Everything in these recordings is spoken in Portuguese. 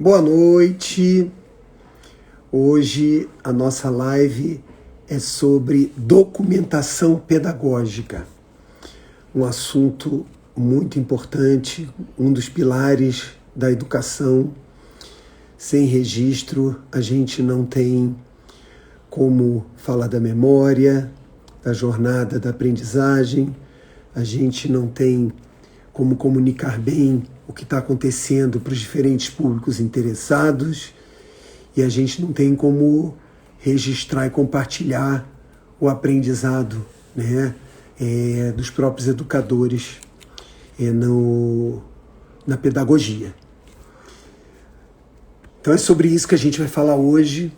Boa noite. Hoje a nossa live é sobre documentação pedagógica, um assunto muito importante, um dos pilares da educação. Sem registro, a gente não tem como falar da memória, da jornada da aprendizagem, a gente não tem como comunicar bem o que está acontecendo para os diferentes públicos interessados e a gente não tem como registrar e compartilhar o aprendizado, né, dos próprios educadores na pedagogia. Então é sobre isso que a gente vai falar hoje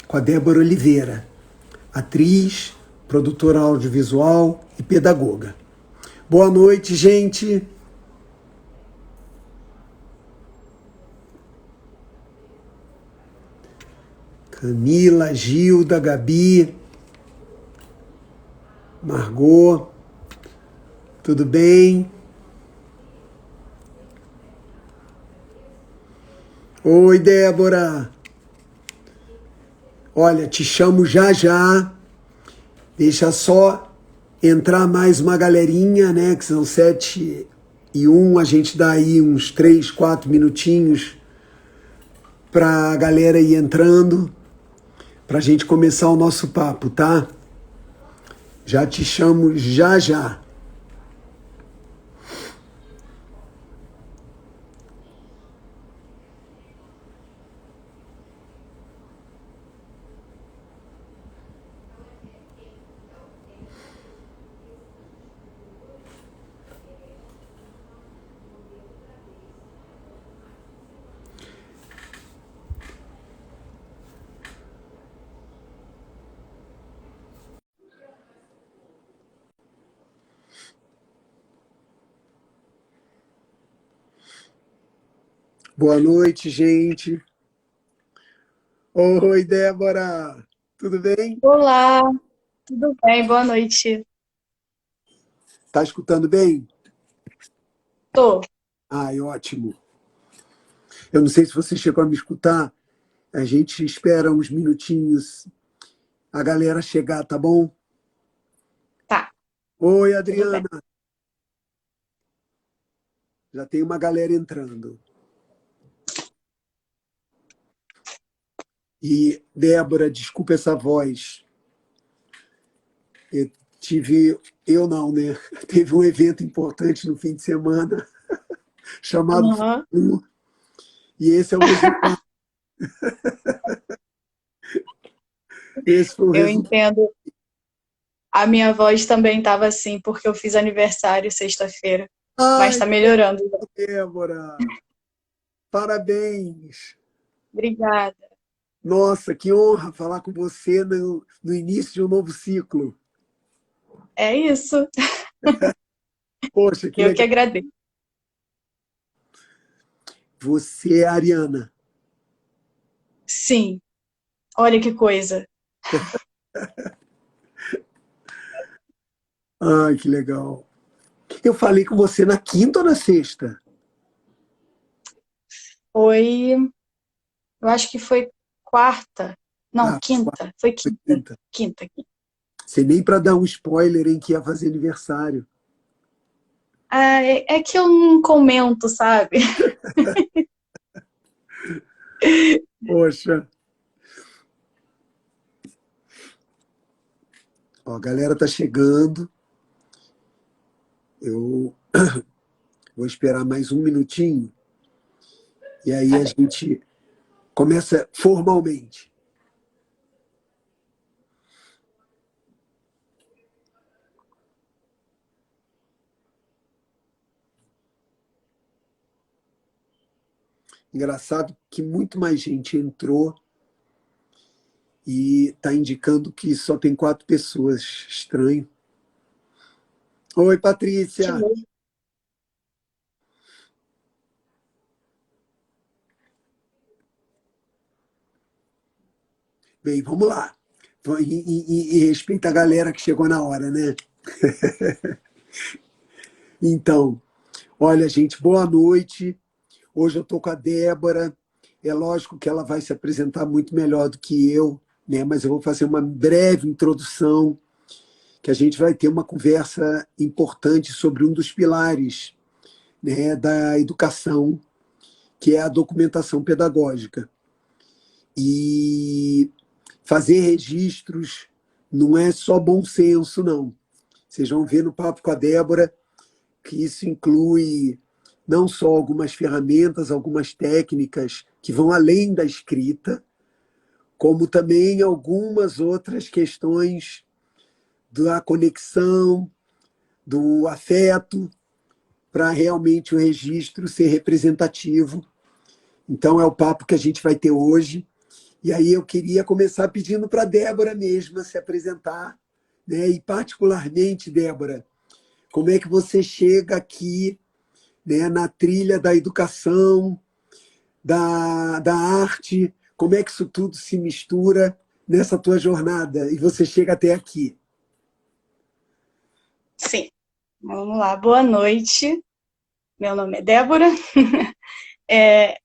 com a Débora Oliveira, atriz, produtora audiovisual e pedagoga. Boa noite, gente! Camila, Gilda, Gabi, Margot, tudo bem? Oi, Débora! Olha, te chamo já já, deixa só entrar mais uma galerinha, né, que são 7:01, a gente dá aí uns 3, 4 minutinhos para a galera ir entrando, para a gente começar o nosso papo, tá? Já te chamo já já. Boa noite, gente. Oi, Débora. Tudo bem? Olá, tudo bem? Boa noite. Tá escutando bem? Tô. Ai, ótimo. Eu não sei se você chegou a me escutar. A gente espera uns minutinhos a galera chegar, tá bom? Tá, Oi, tudo bem. Adriana. Já tem uma galera entrando. E, Débora, desculpa essa voz. Eu eu não, né? Teve um evento importante no fim de semana chamado Aham. Flu, e esse é o resultado. Esse foi o Eu resultado. entendo. A minha voz também estava assim, porque eu fiz aniversário sexta-feira, mas Ai, tá melhorando. Débora, parabéns. Obrigada. Nossa, que honra falar com você no início de um novo ciclo. É isso. Poxa, que Eu que legal. agradeço. Você é a Ariana. Sim, olha que coisa. Ai, que legal. Eu falei com você na quinta ou na sexta? Foi, eu acho que foi quarta. Não, Ah, quinta. Foi foi quinta. quinta. Quinta. Você nem para dar um spoiler em que ia fazer aniversário. Ah, é que eu não comento, sabe? Poxa. Ó, a galera tá chegando. Eu vou esperar mais um minutinho e aí Tá a bem. gente começa formalmente. Engraçado que muito mais gente entrou e está indicando que só tem 4 pessoas. Estranho. Oi, Que Patrícia. louco. Bem, vamos lá. E respeita a galera que chegou na hora, né? Então, olha, gente, boa noite. Hoje eu estou com a Débora. É lógico que ela vai se apresentar muito melhor do que eu, né? Mas eu vou fazer uma breve introdução, que a gente vai ter uma conversa importante sobre um dos pilares, né, da educação, que é a documentação pedagógica. E fazer registros não é só bom senso, não. Vocês vão ver no papo com a Débora que isso inclui não só algumas ferramentas, algumas técnicas que vão além da escrita, como também algumas outras questões da conexão, do afeto, para realmente o registro ser representativo. Então, é o papo que a gente vai ter hoje. E aí eu queria começar pedindo para a Débora mesma se apresentar, né? E particularmente, Débora, como é que você chega aqui, né, na trilha da educação, da arte, como é que isso tudo se mistura nessa tua jornada e você chega até aqui? Sim, vamos lá. Boa noite. Meu nome é Débora.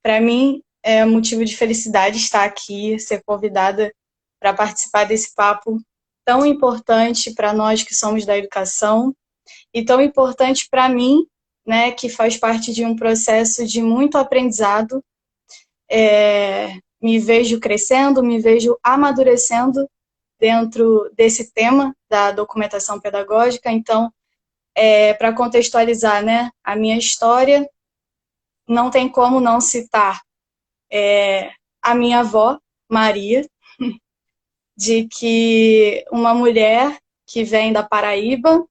Para mim é motivo de felicidade estar aqui, ser convidada para participar desse papo tão importante para nós que somos da educação e tão importante para mim, né, que faz parte de um processo de muito aprendizado. Me vejo crescendo, me vejo amadurecendo dentro desse tema da documentação pedagógica. Então, para contextualizar, né, a minha história, não tem como não citar a minha avó, Maria, de que uma mulher que vem da Paraíba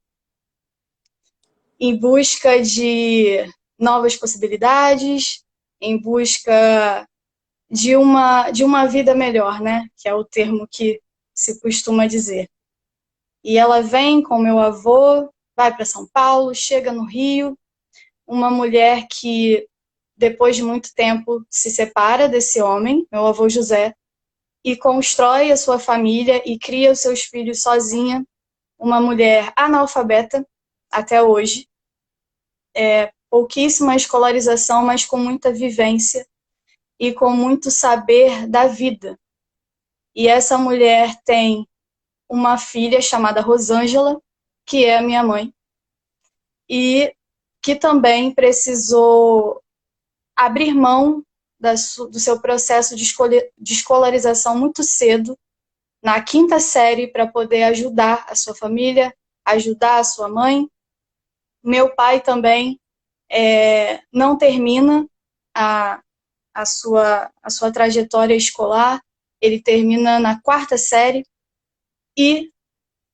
em busca de novas possibilidades, em busca de uma vida melhor, né? Que é o termo que se costuma dizer. E ela vem com meu avô, vai para São Paulo, chega no Rio, uma mulher que, depois de muito tempo, se separa desse homem, meu avô José, e constrói a sua família e cria os seus filhos sozinha, uma mulher analfabeta até hoje, pouquíssima escolarização, mas com muita vivência e com muito saber da vida. E essa mulher tem uma filha chamada Rosângela, que é a minha mãe, e que também precisou abrir mão do seu processo de escolarização muito cedo, na quinta série, para poder ajudar a sua família, ajudar a sua mãe. Meu pai também não termina a sua trajetória escolar, ele termina na quarta série e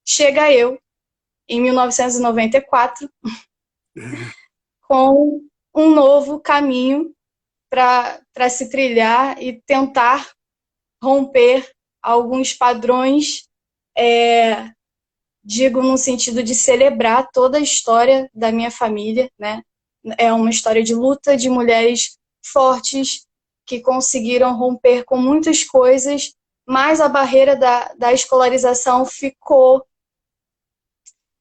chega eu, em 1994, com um novo caminho para se trilhar e tentar romper alguns padrões, digo no sentido de celebrar toda a história da minha família, né? É uma história de luta de mulheres fortes que conseguiram romper com muitas coisas, mas a barreira da escolarização ficou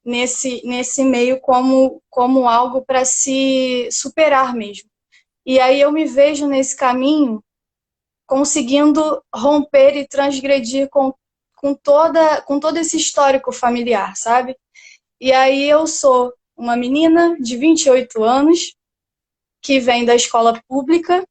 nesse meio como algo para se superar mesmo. E aí eu me vejo nesse caminho conseguindo romper e transgredir com todo esse histórico familiar, sabe? E aí eu sou uma menina de 28 anos que vem da escola pública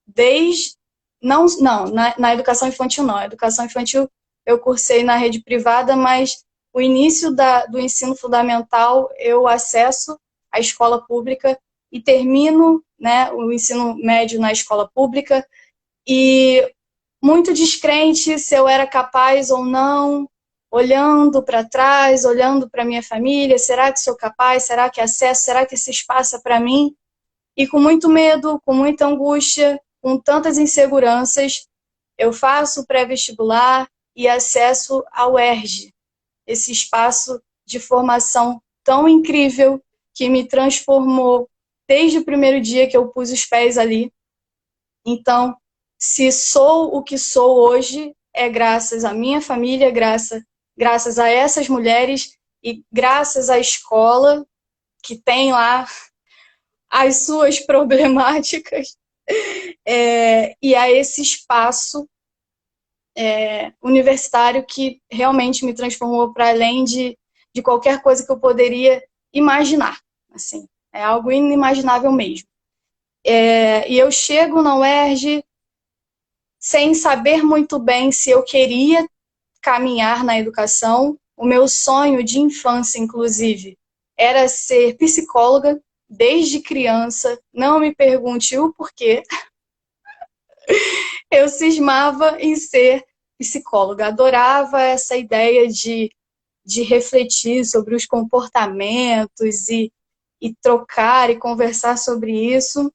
desde... na educação infantil não. A educação infantil eu cursei na rede privada, mas o início do ensino fundamental eu acesso a escola pública e termino, né, o ensino médio na escola pública, e muito descrente se eu era capaz ou não, olhando para trás, olhando para minha família, será que sou capaz, será que acesso, será que esse espaço é para mim? E com muito medo, com muita angústia, com tantas inseguranças, eu faço o pré-vestibular e acesso ao UERJ, esse espaço de formação tão incrível que me transformou desde o primeiro dia que eu pus os pés ali. Então, se sou o que sou hoje, é graças à minha família, graças a essas mulheres e graças à escola, que tem lá as suas problemáticas, e a esse espaço universitário que realmente me transformou para além de qualquer coisa que eu poderia imaginar. Assim, é algo inimaginável mesmo. E eu chego na UERJ sem saber muito bem se eu queria caminhar na educação. O meu sonho de infância, inclusive, era ser psicóloga desde criança. Não me pergunte o porquê. Eu cismava em ser psicóloga. Adorava essa ideia de refletir sobre os comportamentos e trocar e conversar sobre isso.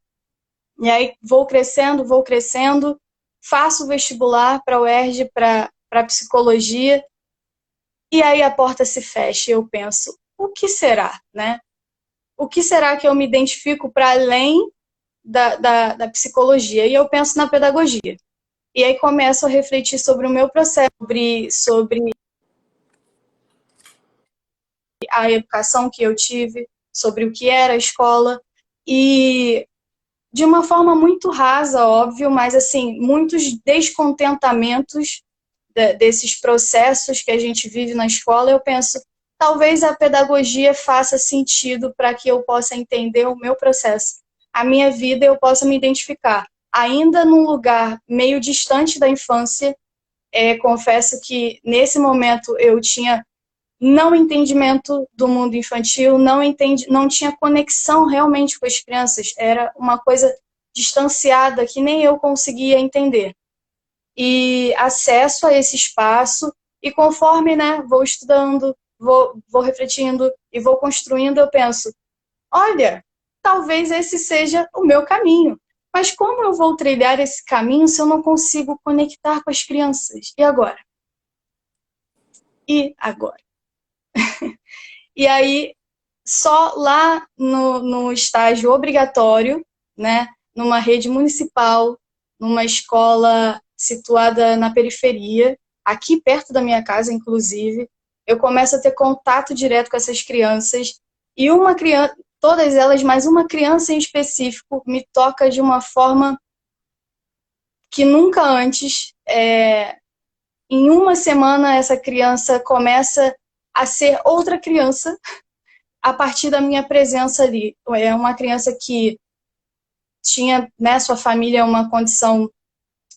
E aí vou crescendo, faço o vestibular para a UERJ, para psicologia, e aí a porta se fecha e eu penso, o que será, né? O que será que eu me identifico para além da psicologia? E eu penso na pedagogia. E aí começo a refletir sobre o meu processo, sobre a educação que eu tive, sobre o que era a escola, e de uma forma muito rasa, óbvio, mas assim, muitos descontentamentos desses processos que a gente vive na escola, eu penso, talvez a pedagogia faça sentido para que eu possa entender o meu processo, a minha vida, eu possa me identificar. Ainda num lugar meio distante da infância, confesso que nesse momento eu tinha não entendimento do mundo infantil, não tinha conexão realmente com as crianças, era uma coisa distanciada que nem eu conseguia entender. E acesso a esse espaço, e conforme, né, vou estudando, vou refletindo e vou construindo, eu penso, olha, talvez esse seja o meu caminho, mas como eu vou trilhar esse caminho se eu não consigo conectar com as crianças? E agora? E agora? E aí, só lá no estágio obrigatório, né, numa rede municipal, numa escola situada na periferia, aqui perto da minha casa, inclusive, eu começo a ter contato direto com essas crianças, e uma criança, todas elas, mas uma criança em específico, me toca de uma forma que nunca antes. Em uma semana, essa criança começa a ser outra criança, a partir da minha presença ali. É uma criança que tinha, né, sua família uma condição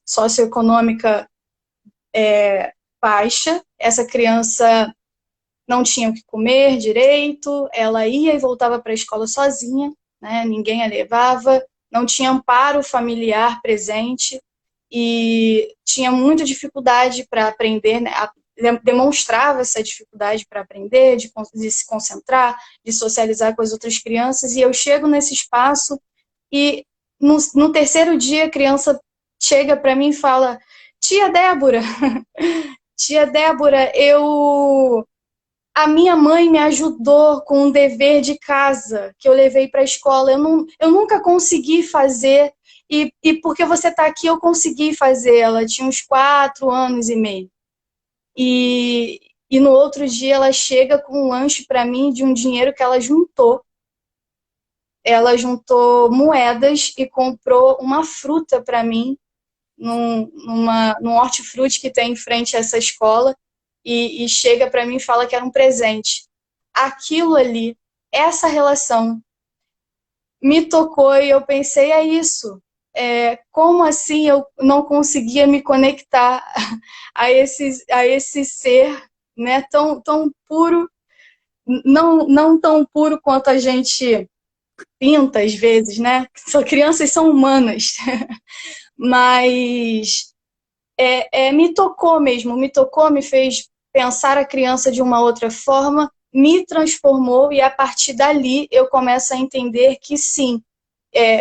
socioeconômica baixa, essa criança não tinha o que comer direito, ela ia e voltava para a escola sozinha, né, ninguém a levava, não tinha amparo familiar presente e tinha muita dificuldade para aprender, né, demonstrava essa dificuldade para aprender, de se concentrar, de socializar com as outras crianças, e eu chego nesse espaço e no terceiro dia a criança chega para mim e fala, tia Débora, tia Débora, a minha mãe me ajudou com um dever de casa que eu levei para a escola, eu nunca consegui fazer, e porque você está aqui eu consegui fazer. Ela tinha uns 4 anos e meio. E no outro dia ela chega com um lanche para mim de um dinheiro que ela juntou. Ela juntou moedas e comprou uma fruta para mim num hortifruti que tem em frente a essa escola e chega para mim e fala que era um presente. Aquilo ali, essa relação me tocou e eu pensei, é isso. Como assim eu não conseguia me conectar a esse ser, né, tão puro, não tão puro quanto a gente pinta às vezes, né? Crianças são humanas, mas me tocou mesmo, me fez pensar a criança de uma outra forma, me transformou e a partir dali eu começo a entender que sim,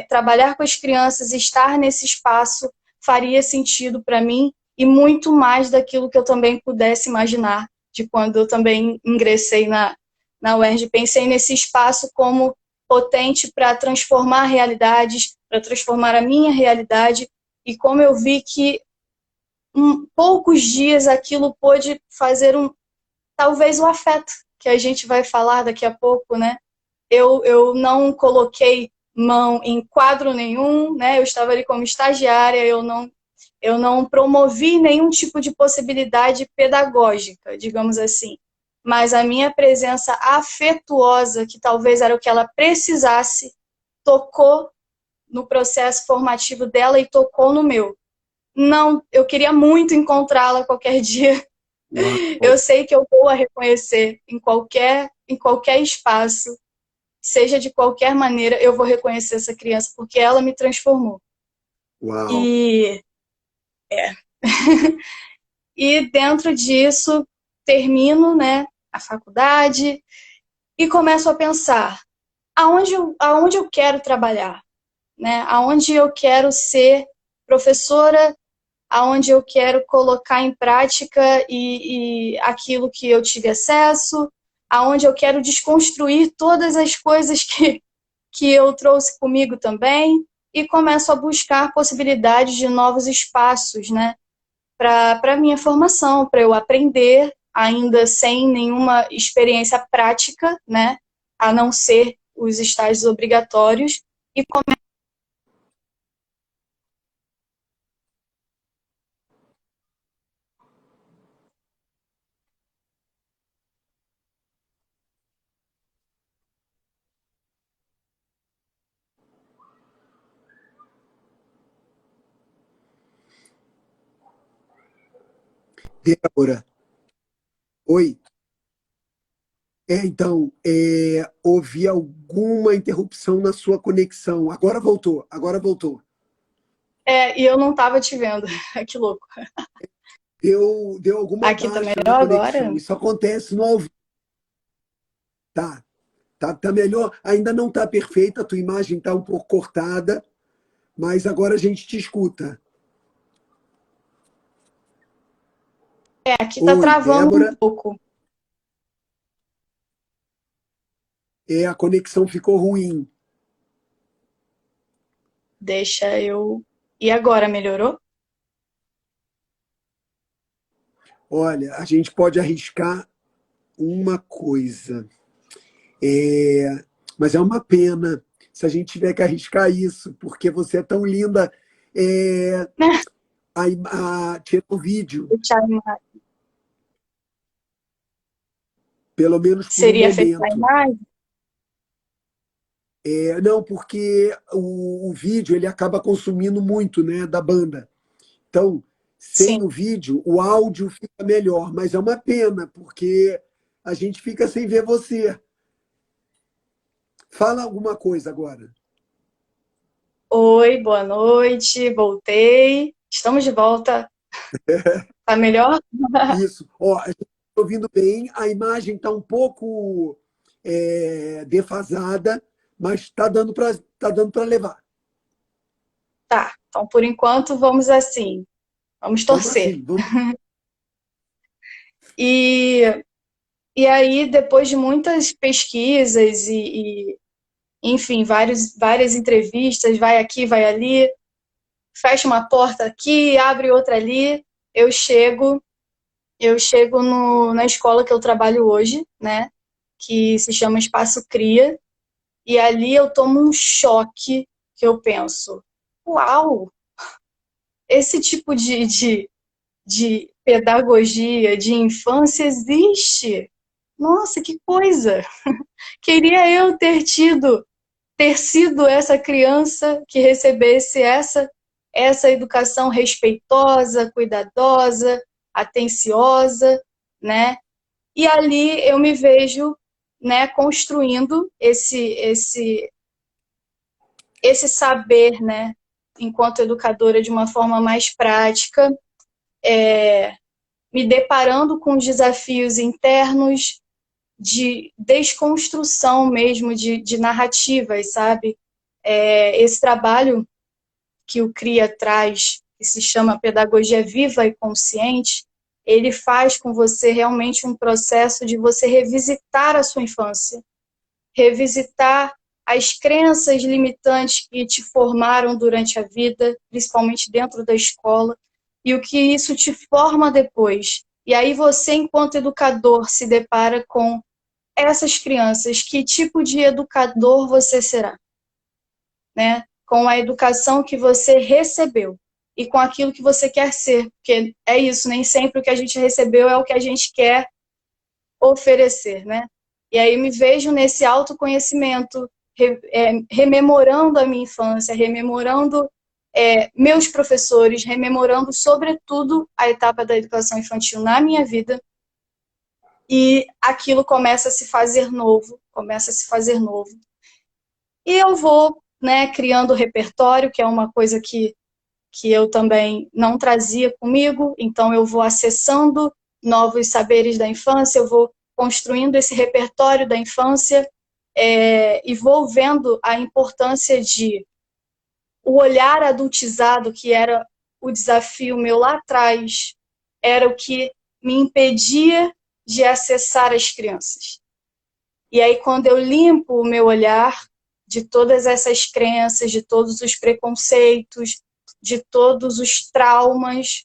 trabalhar com as crianças, estar nesse espaço faria sentido para mim e muito mais daquilo que eu também pudesse imaginar de quando eu também ingressei na UERJ. Pensei nesse espaço como potente para transformar realidades, para transformar a minha realidade, e como eu vi que em poucos dias aquilo pôde fazer talvez o afeto, que a gente vai falar daqui a pouco, né? Eu não coloquei mão em quadro nenhum, né? Eu estava ali como estagiária, eu não promovi nenhum tipo de possibilidade pedagógica, digamos assim. Mas a minha presença afetuosa, que talvez era o que ela precisasse, tocou no processo formativo dela e tocou no meu. Não, eu queria muito encontrá-la qualquer dia. Uau, Eu sei que eu vou a reconhecer em qualquer espaço, seja de qualquer maneira, eu vou reconhecer essa criança, porque ela me transformou. uau. E, e dentro disso, termino, né, a faculdade e começo a pensar aonde eu quero trabalhar, né? Aonde eu quero ser professora, aonde eu quero colocar em prática e aquilo que eu tive acesso, aonde eu quero desconstruir todas as coisas que eu trouxe comigo também, e começo a buscar possibilidades de novos espaços, né, para a minha formação, para eu aprender, ainda sem nenhuma experiência prática, né, a não ser os estágios obrigatórios, e Débora, oi. Então, houve alguma interrupção na sua conexão. Agora voltou, agora voltou. e eu não estava te vendo, que louco. Deu alguma Aqui tá baixa na melhor conexão. agora? Isso acontece no ao vivo. Tá, tá melhor. Ainda não tá perfeita, a tua imagem tá um pouco cortada, mas agora a gente te escuta. Aqui tá Oi, travando um Débora. pouco. A conexão ficou ruim. Deixa eu. E agora, melhorou? Olha, a gente pode arriscar uma coisa. É, mas é uma pena se a gente tiver que arriscar isso, porque você é tão linda. É, tira o vídeo, Deixar a imagem. pelo menos por um Seria afetar a momento. imagem? Não, porque o vídeo ele acaba consumindo muito, né, da banda. Então, sem Sim. o vídeo, o áudio fica melhor, mas é uma pena, porque a gente fica sem ver você. Fala alguma coisa agora. Oi, boa noite, voltei. Estamos de volta. Tá melhor? Isso. Ó, a gente está ouvindo bem, a imagem está um pouco defasada, mas tá dando para levar. Tá. Então, por enquanto, vamos assim. Vamos Vamos torcer. assim, vamos. E, e aí, depois de muitas pesquisas enfim, várias entrevistas, vai aqui, vai ali, fecha uma porta aqui, abre outra ali, eu chego eu chego na escola que eu trabalho hoje, né, que se chama Espaço Cria, e ali eu tomo um choque que eu penso, uau, esse tipo de pedagogia de infância existe. Nossa, que coisa! Queria eu ter sido essa criança que recebesse essa educação respeitosa, cuidadosa, atenciosa, né? E ali eu me vejo, né, construindo esse saber, né, enquanto educadora de uma forma mais prática, me deparando com desafios internos de desconstrução mesmo de narrativas, sabe? Esse trabalho que o CRIA traz, que se chama Pedagogia Viva e Consciente, ele faz com você realmente um processo de você revisitar a sua infância, revisitar as crenças limitantes que te formaram durante a vida, principalmente dentro da escola, e o que isso te forma depois. E aí você, enquanto educador, se depara com essas crianças, que tipo de educador você será? né? Com a educação que você recebeu e com aquilo que você quer ser, porque é isso, nem sempre o que a gente recebeu é o que a gente quer oferecer, né? E aí me vejo nesse autoconhecimento, rememorando a minha infância, rememorando meus professores, rememorando, sobretudo, a etapa da educação infantil na minha vida, e aquilo começa a se fazer novo, começa a se fazer novo. E eu vou, né, criando repertório, que é uma coisa que eu também não trazia comigo, então eu vou acessando novos saberes da infância, eu vou construindo esse repertório da infância, e vou vendo a importância de o olhar adultizado, que era o desafio meu lá atrás, era o que me impedia de acessar as crianças. E aí, quando eu limpo o meu olhar de todas essas crenças, de todos os preconceitos, de todos os traumas,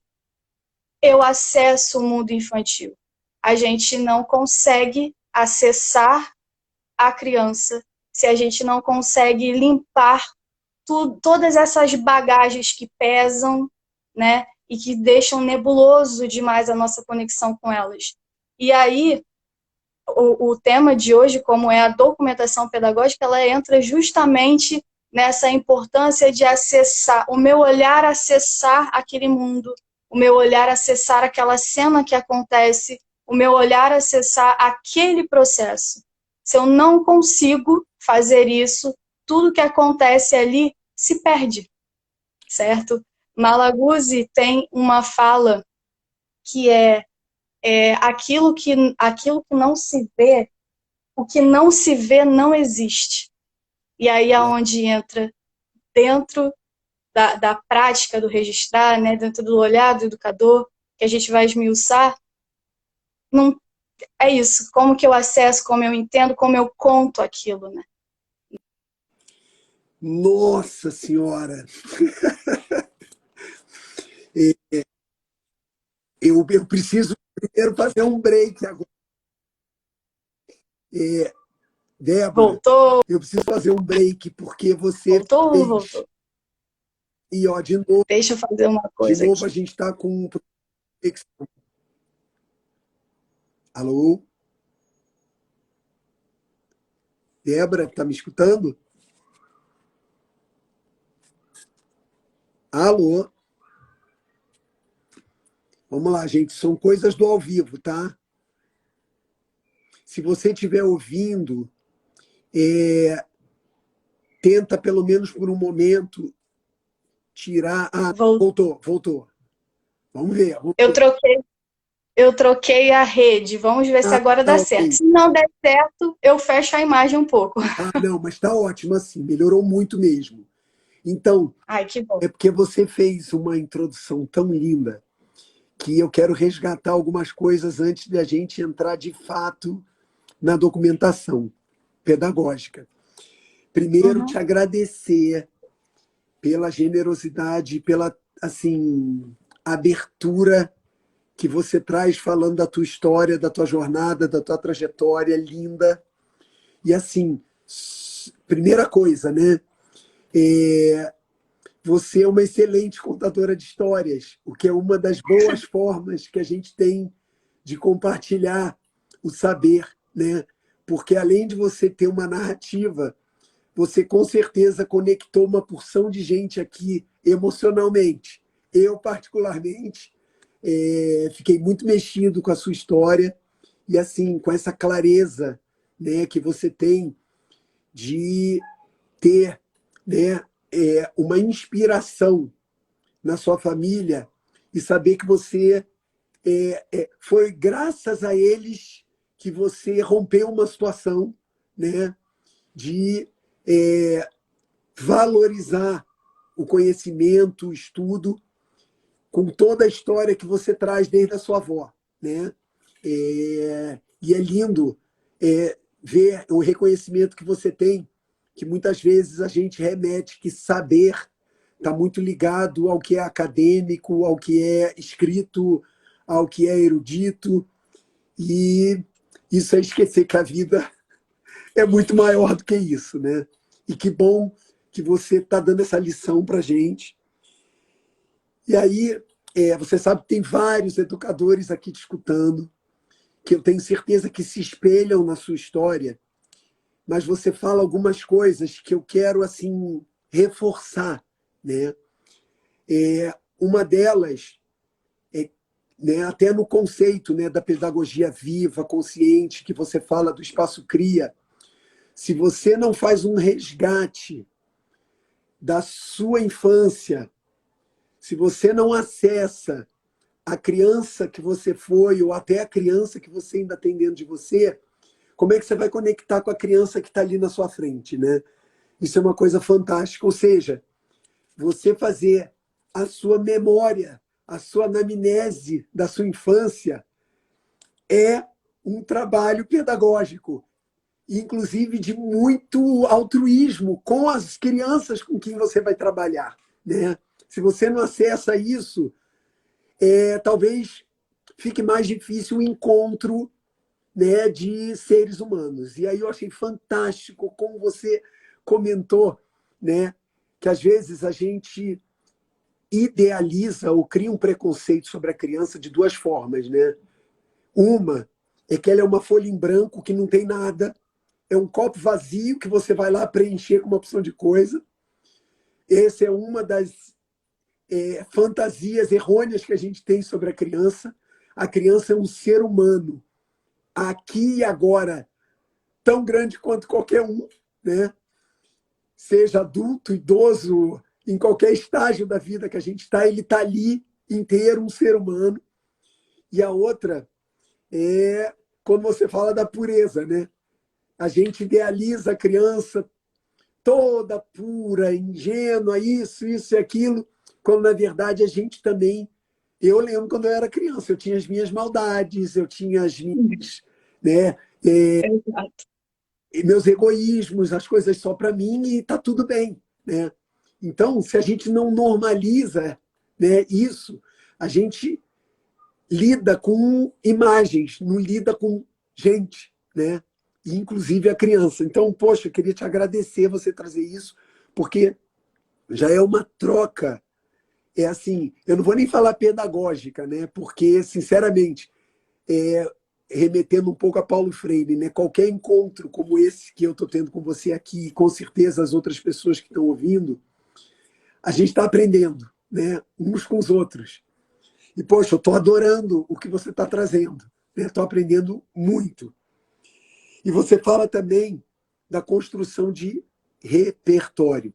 eu acesso o mundo infantil. A gente não consegue acessar a criança se a gente não consegue limpar todas essas bagagens que pesam, né, e que deixam nebuloso demais a nossa conexão com elas. E aí, o tema de hoje, como é a documentação pedagógica, ela entra justamente nessa importância de acessar, o meu olhar acessar aquele mundo, o meu olhar acessar aquela cena que acontece, o meu olhar acessar aquele processo. Se eu não consigo fazer isso, tudo que acontece ali se perde, certo? Malaguzzi tem uma fala que aquilo que não se vê, o que não se vê não existe. E aí é onde entra, dentro da prática do registrar, né, dentro do olhar do educador, que a gente vai esmiuçar, não, é isso, como que eu acesso, como eu entendo, como eu conto aquilo, né? Nossa Senhora! Eu preciso primeiro fazer um break agora. Débora, Voltou, eu preciso fazer um break, porque você voltou, fez. voltou. E, ó, Deixa eu fazer uma de coisa novo a aqui. gente está com. Alô? Débora, tá me escutando? Alô? Vamos lá, gente, são coisas do ao vivo, tá? Se você estiver ouvindo, tenta pelo menos por um momento tirar. Ah, voltou. Vamos ver. Eu troquei a rede. Vamos ver se Ah, agora tá dá certo. ok. Se não der certo, eu fecho a imagem um pouco. Ah, não, mas tá ótimo assim, melhorou muito mesmo. Então, Ai, que bom. é porque você fez uma introdução tão linda que eu quero resgatar algumas coisas antes de a gente entrar de fato na documentação pedagógica. Primeiro, te Uhum. agradecer pela generosidade, pela assim abertura que você traz falando da tua história, da tua jornada, da tua trajetória linda. E assim, primeira coisa, né? Você é uma excelente contadora de histórias, o que é uma das boas formas que a gente tem de compartilhar o saber, né? Porque além de você ter uma narrativa, você com certeza conectou uma porção de gente aqui emocionalmente. Eu, particularmente, fiquei muito mexido com a sua história e, assim, com essa clareza, né, que você tem de ter, né, uma inspiração na sua família e saber que você foi graças a eles que você rompeu uma situação, né, de valorizar o conhecimento, o estudo, com toda a história que você traz desde a sua avó, né? E é lindo ver o reconhecimento que você tem, que muitas vezes a gente remete que saber está muito ligado ao que é acadêmico, ao que é escrito, ao que é erudito, e isso é esquecer que a vida é muito maior do que isso, né? E que bom que você está dando essa lição para a gente. E aí, você sabe que tem vários educadores aqui te escutando, que eu tenho certeza que se espelham na sua história, mas você fala algumas coisas que eu quero assim reforçar, né? Uma delas, né, até no conceito, né, da pedagogia viva, consciente, que você fala do espaço cria, se você não faz um resgate da sua infância, se você não acessa a criança que você foi ou até a criança que você ainda tem dentro de você, como é que você vai conectar com a criança que está ali na sua frente, né? Isso é uma coisa fantástica. Ou seja, você fazer a sua memória, a sua anamnese da sua infância é um trabalho pedagógico, inclusive de muito altruísmo com as crianças com quem você vai trabalhar, né? Se você não acessa isso, talvez fique mais difícil o encontro, né, de seres humanos. E aí eu achei fantástico como você comentou, né, que às vezes a gente idealiza ou cria um preconceito sobre a criança de duas formas, né? Uma é que ela é uma folha em branco que não tem nada, é um copo vazio que você vai lá preencher com uma opção de coisa. Essa é uma das fantasias errôneas que a gente tem sobre a criança. A criança é um ser humano, aqui e agora, tão grande quanto qualquer um, né? Seja adulto, idoso, em qualquer estágio da vida que a gente está, ele está ali inteiro, um ser humano. E a outra é quando você fala da pureza, né? A gente idealiza a criança toda pura, ingênua, isso e aquilo, quando na verdade a gente também. Eu lembro quando eu era criança, eu tinha as minhas maldades, eu tinha as minhas, né, Exato. meus egoísmos, as coisas só para mim e tá tudo bem, né? Então, se a gente não normaliza, né, isso, a gente lida com imagens, não lida com gente, né? E, inclusive a criança. Então, poxa, eu queria te agradecer você trazer isso, porque já é uma troca. É assim, eu não vou nem falar pedagógica, né? Porque, sinceramente, remetendo um pouco a Paulo Freire, né? Qualquer encontro como esse que eu estou tendo com você aqui, e com certeza as outras pessoas que estão ouvindo, a gente está aprendendo, né? Uns com os outros. E, poxa, eu estou adorando o que você está trazendo. Estou aprendendo muito. E você fala também da construção de repertório.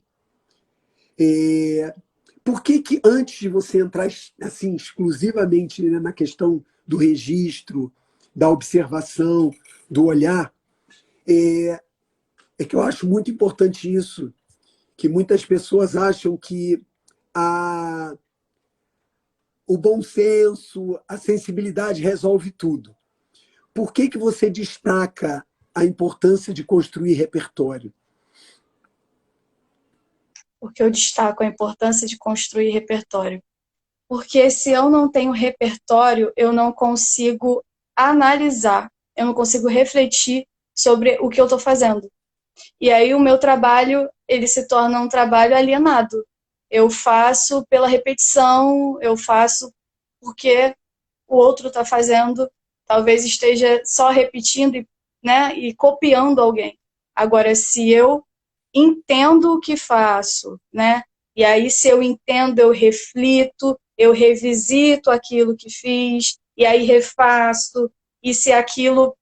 Por que antes de você entrar assim exclusivamente, né, na questão do registro, da observação, do olhar, que eu acho muito importante isso, que muitas pessoas acham que o bom senso, a sensibilidade resolve tudo. Por que você destaca a importância de construir repertório? Porque eu destaco a importância de construir repertório. Porque se eu não tenho repertório, eu não consigo analisar, eu não consigo refletir sobre o que eu estou fazendo. E aí o meu trabalho, ele se torna um trabalho alienado. Eu faço pela repetição, eu faço porque o outro está fazendo, talvez esteja só repetindo, né, e copiando alguém. Agora, se eu entendo o que faço, né, e aí se eu entendo, eu reflito, eu revisito aquilo que fiz, e aí refaço, e se aquilo,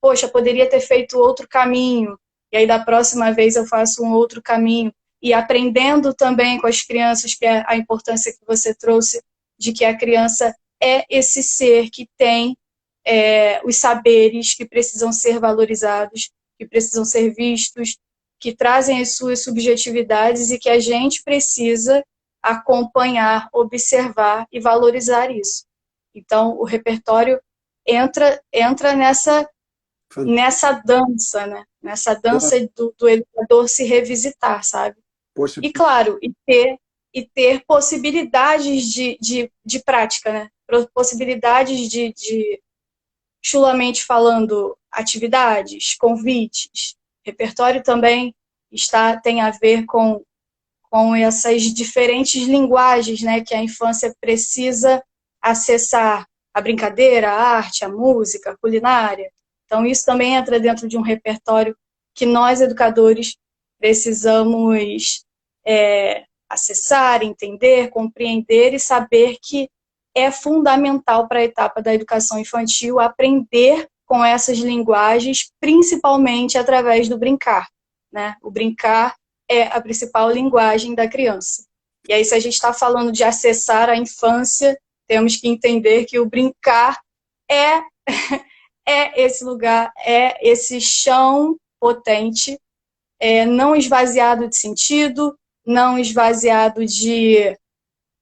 poxa, poderia ter feito outro caminho, e aí da próxima vez eu faço um outro caminho, e aprendendo também com as crianças, que é a importância que você trouxe, de que a criança é esse ser que tem os saberes que precisam ser valorizados, que precisam ser vistos, que trazem as suas subjetividades e que a gente precisa acompanhar, observar e valorizar isso. Então, o repertório entra nessa dança, né? Nessa dança do educador se revisitar, sabe? Poxa, E, claro, ter possibilidades de prática, né? Possibilidades de, chulamente falando, atividades, convites. Repertório também tem a ver com essas diferentes linguagens, né, que a infância precisa acessar: a brincadeira, a arte, a música, a culinária. Então, isso também entra dentro de um repertório que nós, educadores, precisamos acessar, entender, compreender e saber que é fundamental para a etapa da educação infantil aprender com essas linguagens, principalmente através do brincar, né? O brincar é a principal linguagem da criança. E aí, se a gente está falando de acessar a infância, temos que entender que o brincar é esse lugar, é esse chão potente, não esvaziado de sentido, não esvaziado de...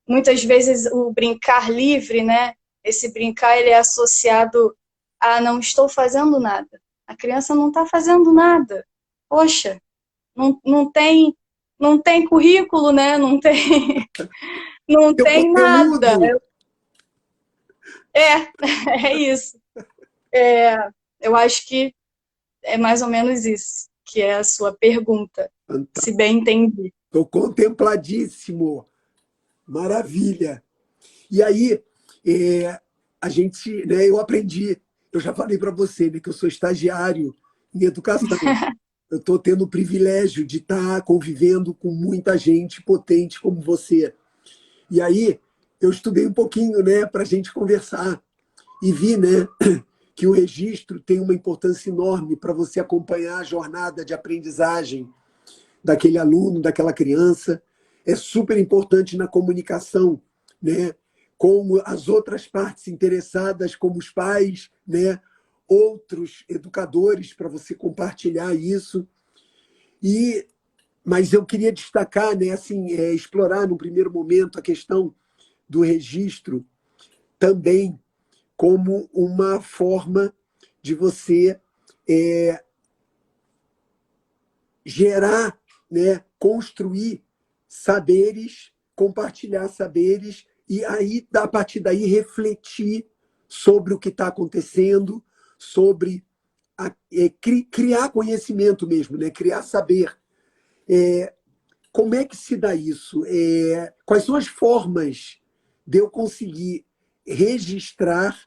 Muitas vezes o brincar livre, né? Esse brincar, ele é associado a não estou fazendo nada. A criança não está fazendo nada. Poxa, não tem currículo, né? Não tem nada. É isso. Eu acho que é mais ou menos isso, que é a sua pergunta, se bem entendi. Estou contempladíssimo. Maravilha. E aí, a gente, né, eu aprendi, eu já falei para você, né, que eu sou estagiário em educação. Eu estou tendo o privilégio de estar convivendo com muita gente potente como você. E aí, eu estudei um pouquinho, né, para a gente conversar. E vi, né, que o registro tem uma importância enorme para você acompanhar a jornada de aprendizagem daquele aluno, daquela criança. É super importante na comunicação, né, com as outras partes interessadas, como os pais, né, outros educadores, para você compartilhar isso. Mas eu queria destacar, né, assim, explorar no primeiro momento a questão do registro também como uma forma de você gerar, né, construir saberes, compartilhar saberes e aí, a partir daí, refletir sobre o que está acontecendo, sobre criar conhecimento mesmo, né? Criar saber. Como é que se dá isso? Quais são as formas de eu conseguir registrar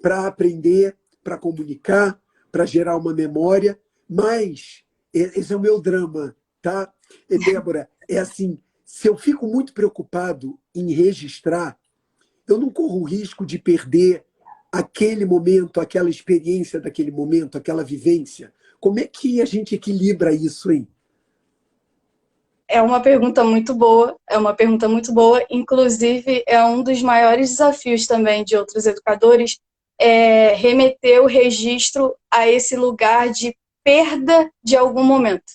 para aprender, para comunicar, para gerar uma memória? Mas esse é o meu drama, tá? Débora, é assim, se eu fico muito preocupado em registrar, eu não corro o risco de perder aquele momento, aquela experiência daquele momento, aquela vivência. Como é que a gente equilibra isso, hein? É uma pergunta muito boa, inclusive é um dos maiores desafios também de outros educadores, remeter o registro a esse lugar de perda de algum momento,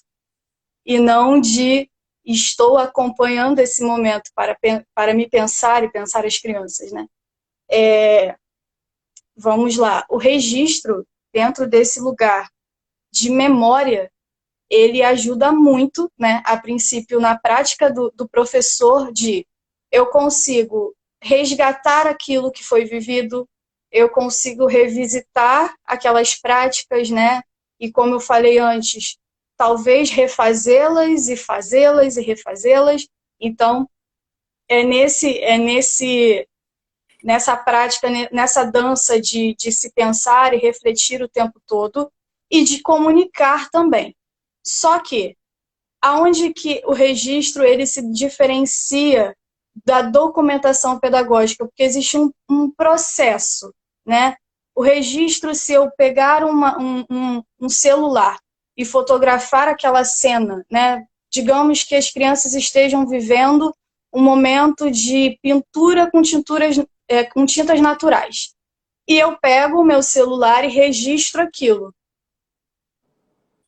e não de estou acompanhando esse momento para me pensar e pensar as crianças, né? Vamos lá, o registro dentro desse lugar de memória, ele ajuda muito, né, a princípio, na prática do professor, eu consigo resgatar aquilo que foi vivido, eu consigo revisitar aquelas práticas, né, e como eu falei antes, talvez refazê-las e fazê-las e refazê-las. Então, nessa prática, nessa dança de se pensar e refletir o tempo todo e de comunicar também. Só que, aonde que o registro ele se diferencia da documentação pedagógica? Porque existe um processo, né? O registro, se eu pegar um celular e fotografar aquela cena, né? Digamos que as crianças estejam vivendo um momento de pintura com tintas naturais. E eu pego o meu celular e registro aquilo.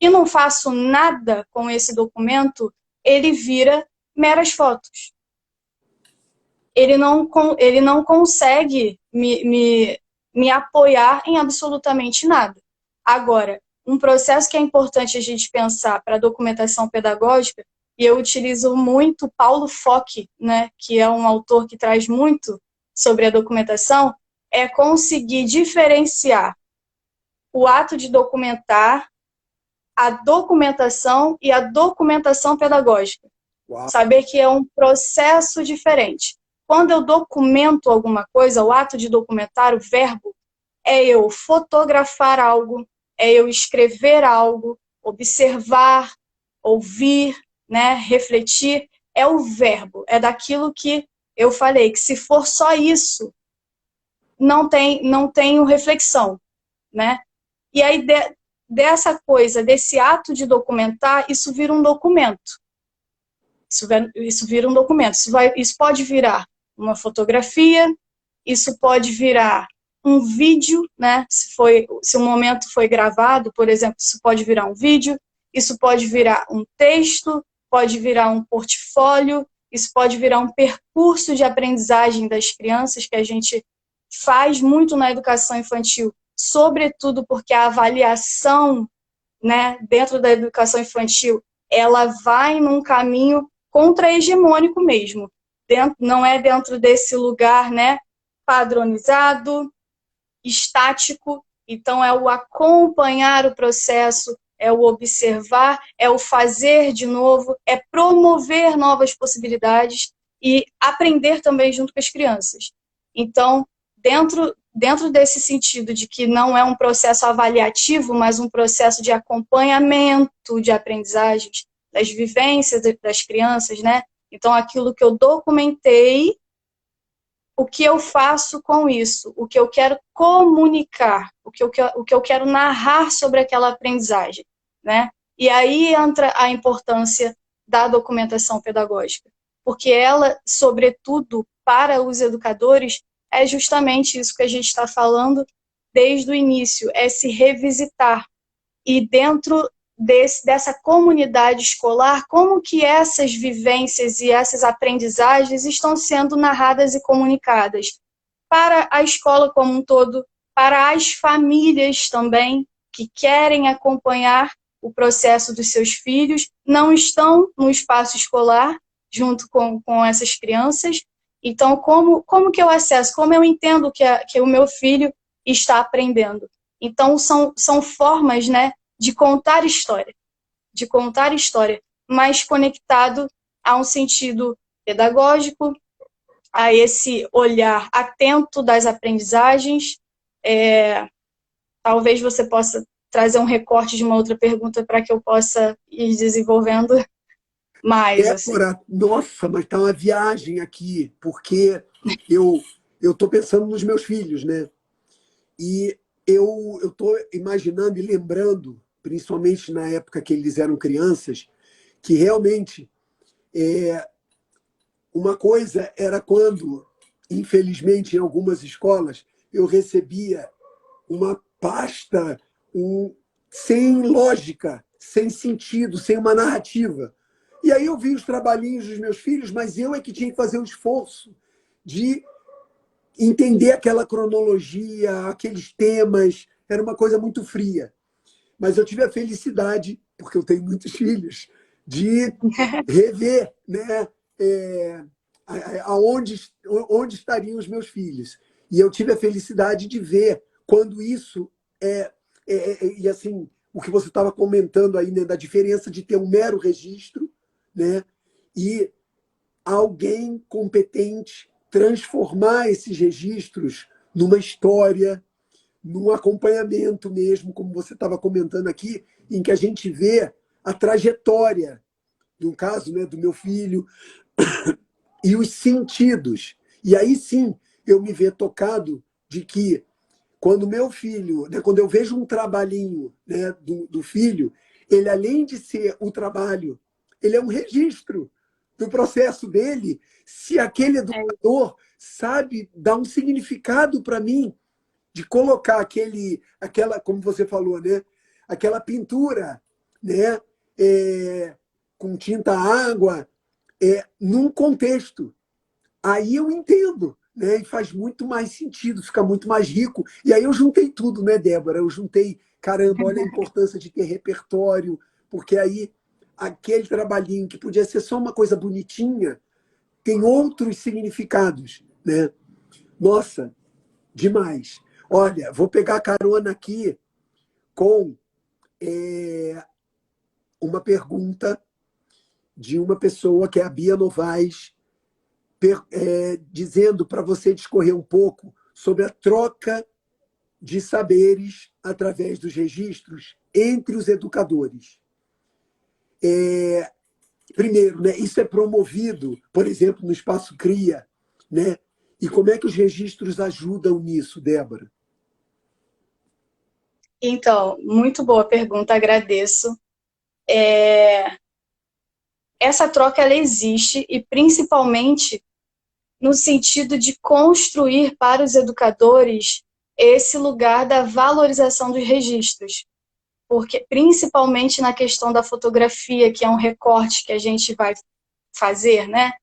E não faço nada com esse documento, ele vira meras fotos. Ele não consegue me apoiar em absolutamente nada. Agora, um processo que é importante a gente pensar para a documentação pedagógica, e eu utilizo muito Paulo Fock, né, que é um autor que traz muito sobre a documentação, é conseguir diferenciar o ato de documentar a documentação e a documentação pedagógica. Uau. Saber que é um processo diferente. Quando eu documento alguma coisa, o ato de documentar, o verbo, é eu fotografar algo, é eu escrever algo, observar, ouvir, né, refletir, é o verbo, é daquilo que eu falei, que se for só isso, não tenho reflexão, né? E aí, dessa coisa, desse ato de documentar, isso vira um documento. Isso vira um documento. Isso pode virar uma fotografia, isso pode virar um vídeo, né? Se o momento foi gravado, por exemplo, isso pode virar um vídeo, isso pode virar um texto, pode virar um portfólio, isso pode virar um percurso de aprendizagem das crianças que a gente faz muito na educação infantil, sobretudo porque a avaliação, né, dentro da educação infantil, ela vai num caminho contra-hegemônico mesmo. Não é dentro desse lugar, né, padronizado, estático. Então, é o acompanhar o processo, é o observar, é o fazer de novo, é promover novas possibilidades e aprender também junto com as crianças. Então, dentro desse sentido de que não é um processo avaliativo, mas um processo de acompanhamento de aprendizagens, das vivências das crianças, né? Então, aquilo que eu documentei, o que eu faço com isso, o que eu quero comunicar, o que eu quero narrar sobre aquela aprendizagem, né? E aí entra a importância da documentação pedagógica, porque ela, sobretudo para os educadores, é justamente isso que a gente está falando desde o início, é se revisitar. E dentro dessa comunidade escolar, como que essas vivências e essas aprendizagens estão sendo narradas e comunicadas para a escola como um todo, para as famílias também, que querem acompanhar o processo dos seus filhos, não estão no espaço escolar junto com essas crianças. Então, como que eu acesso? Como eu entendo que o meu filho está aprendendo? Então, são formas, né, de contar história, mas conectado a um sentido pedagógico, a esse olhar atento das aprendizagens. Talvez você possa trazer um recorte de uma outra pergunta para que eu possa ir desenvolvendo mais. Débora, nossa, mas tá uma viagem aqui, porque eu estou pensando nos meus filhos, né? E eu estou imaginando e lembrando, principalmente na época que eles eram crianças, que realmente uma coisa era quando, infelizmente, em algumas escolas, eu recebia uma pasta sem lógica, sem sentido, sem uma narrativa. E aí eu vi os trabalhinhos dos meus filhos, mas eu é que tinha que fazer o esforço de entender aquela cronologia, aqueles temas. Era uma coisa muito fria. Mas eu tive a felicidade, porque eu tenho muitos filhos, de rever, né, onde estariam os meus filhos. E eu tive a felicidade de ver quando isso e assim, o que você estava comentando aí, né, da diferença de ter um mero registro, né, e alguém competente transformar esses registros numa história, num acompanhamento mesmo, como você estava comentando aqui, em que a gente vê a trajetória, no caso, né, do meu filho, e os sentidos. E aí sim eu me vejo tocado de que quando meu filho, né, quando eu vejo um trabalhinho, né, do filho, ele além de ser o trabalho, ele é um registro do processo dele. Se aquele educador sabe dar um significado para mim, de colocar aquela, como você falou, né, aquela pintura, né, com tinta água, num contexto, aí eu entendo, né, e faz muito mais sentido, fica muito mais rico. E aí eu juntei tudo, né, Débora? Eu juntei, caramba, olha a importância de ter repertório, porque aí aquele trabalhinho que podia ser só uma coisa bonitinha tem outros significados, né? Nossa, demais. Olha, vou pegar carona aqui com uma pergunta de uma pessoa, que é a Bia Novaes, dizendo para você discorrer um pouco sobre a troca de saberes através dos registros entre os educadores. Primeiro, né, isso é promovido, por exemplo, no Espaço Cria, né? E como é que os registros ajudam nisso, Débora? Então, muito boa pergunta, agradeço. Essa troca ela existe, e principalmente no sentido de construir para os educadores esse lugar da valorização dos registros. Porque, principalmente na questão da fotografia, que é um recorte que a gente vai fazer, né?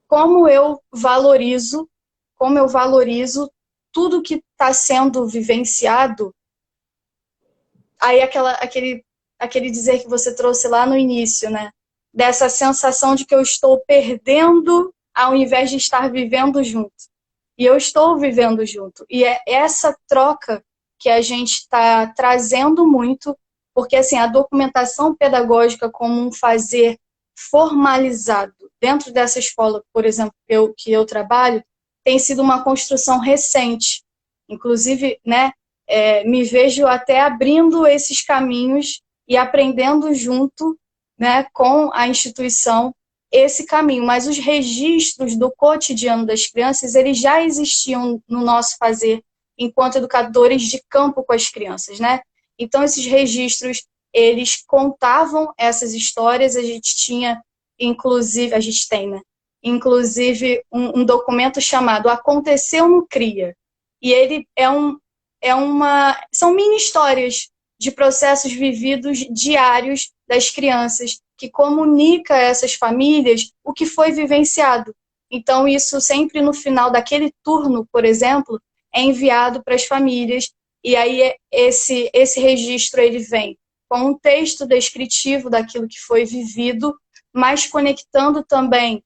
Como eu valorizo tudo que está sendo vivenciado. Aí aquele dizer que você trouxe lá no início, né? Dessa sensação de que eu estou perdendo ao invés de estar vivendo junto. E eu estou vivendo junto. E é essa troca que a gente está trazendo muito, porque assim, a documentação pedagógica como um fazer formalizado dentro dessa escola, por exemplo, que eu trabalho, tem sido uma construção recente. Inclusive, né, me vejo até abrindo esses caminhos e aprendendo junto, né, com a instituição esse caminho. Mas os registros do cotidiano das crianças, eles já existiam no nosso fazer enquanto educadores de campo com as crianças, né? Então, esses registros, eles contavam essas histórias. A gente tinha, inclusive, a gente tem, né? Inclusive, um documento chamado Aconteceu no CRIA. E ele são mini histórias de processos vividos diários das crianças, que comunica a essas famílias o que foi vivenciado. Então, isso sempre no final daquele turno, por exemplo, é enviado para as famílias, e aí esse registro ele vem com um texto descritivo daquilo que foi vivido, mas conectando também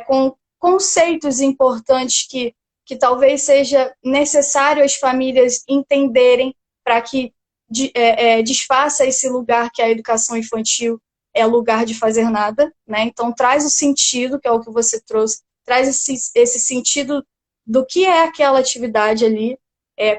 com conceitos importantes que talvez seja necessário as famílias entenderem para que desfaça esse lugar que a educação infantil é lugar de fazer nada, né? Então traz o sentido, que é o que você trouxe, traz esse sentido do que é aquela atividade ali,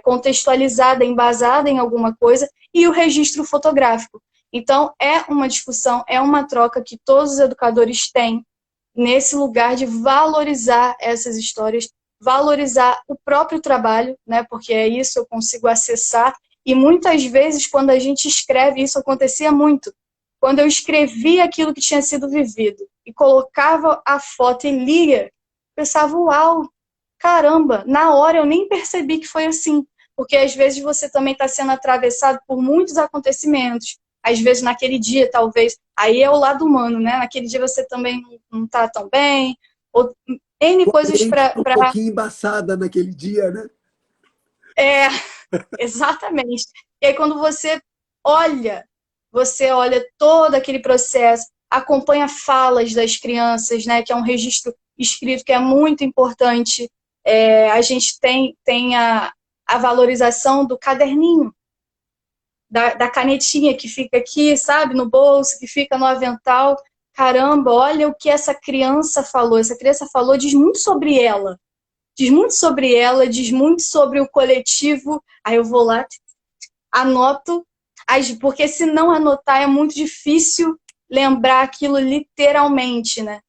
contextualizada, embasada em alguma coisa, e o registro fotográfico. Então é uma discussão, é uma troca que todos os educadores têm nesse lugar de valorizar essas histórias, valorizar o próprio trabalho, né? Porque é isso, eu consigo acessar. E muitas vezes, quando a gente escreve, isso acontecia muito. Quando eu escrevia aquilo que tinha sido vivido e colocava a foto e lia, pensava, uau, caramba, na hora eu nem percebi que foi assim. Porque às vezes você também está sendo atravessado por muitos acontecimentos. Às vezes naquele dia, talvez, aí é o lado humano, né? Naquele dia você também não está tão bem, ou N coisas para... Um pouquinho embaçada naquele dia, né? Exatamente. E aí quando você olha todo aquele processo, acompanha falas das crianças, né, que é um registro escrito que é muito importante. A gente tem a valorização do caderninho, da canetinha que fica aqui, sabe, no bolso, que fica no avental. Caramba, olha o que essa criança falou. Essa criança falou, diz muito sobre ela. Diz muito sobre ela, diz muito sobre o coletivo. Aí eu vou lá, anoto, porque se não anotar é muito difícil lembrar aquilo literalmente, né?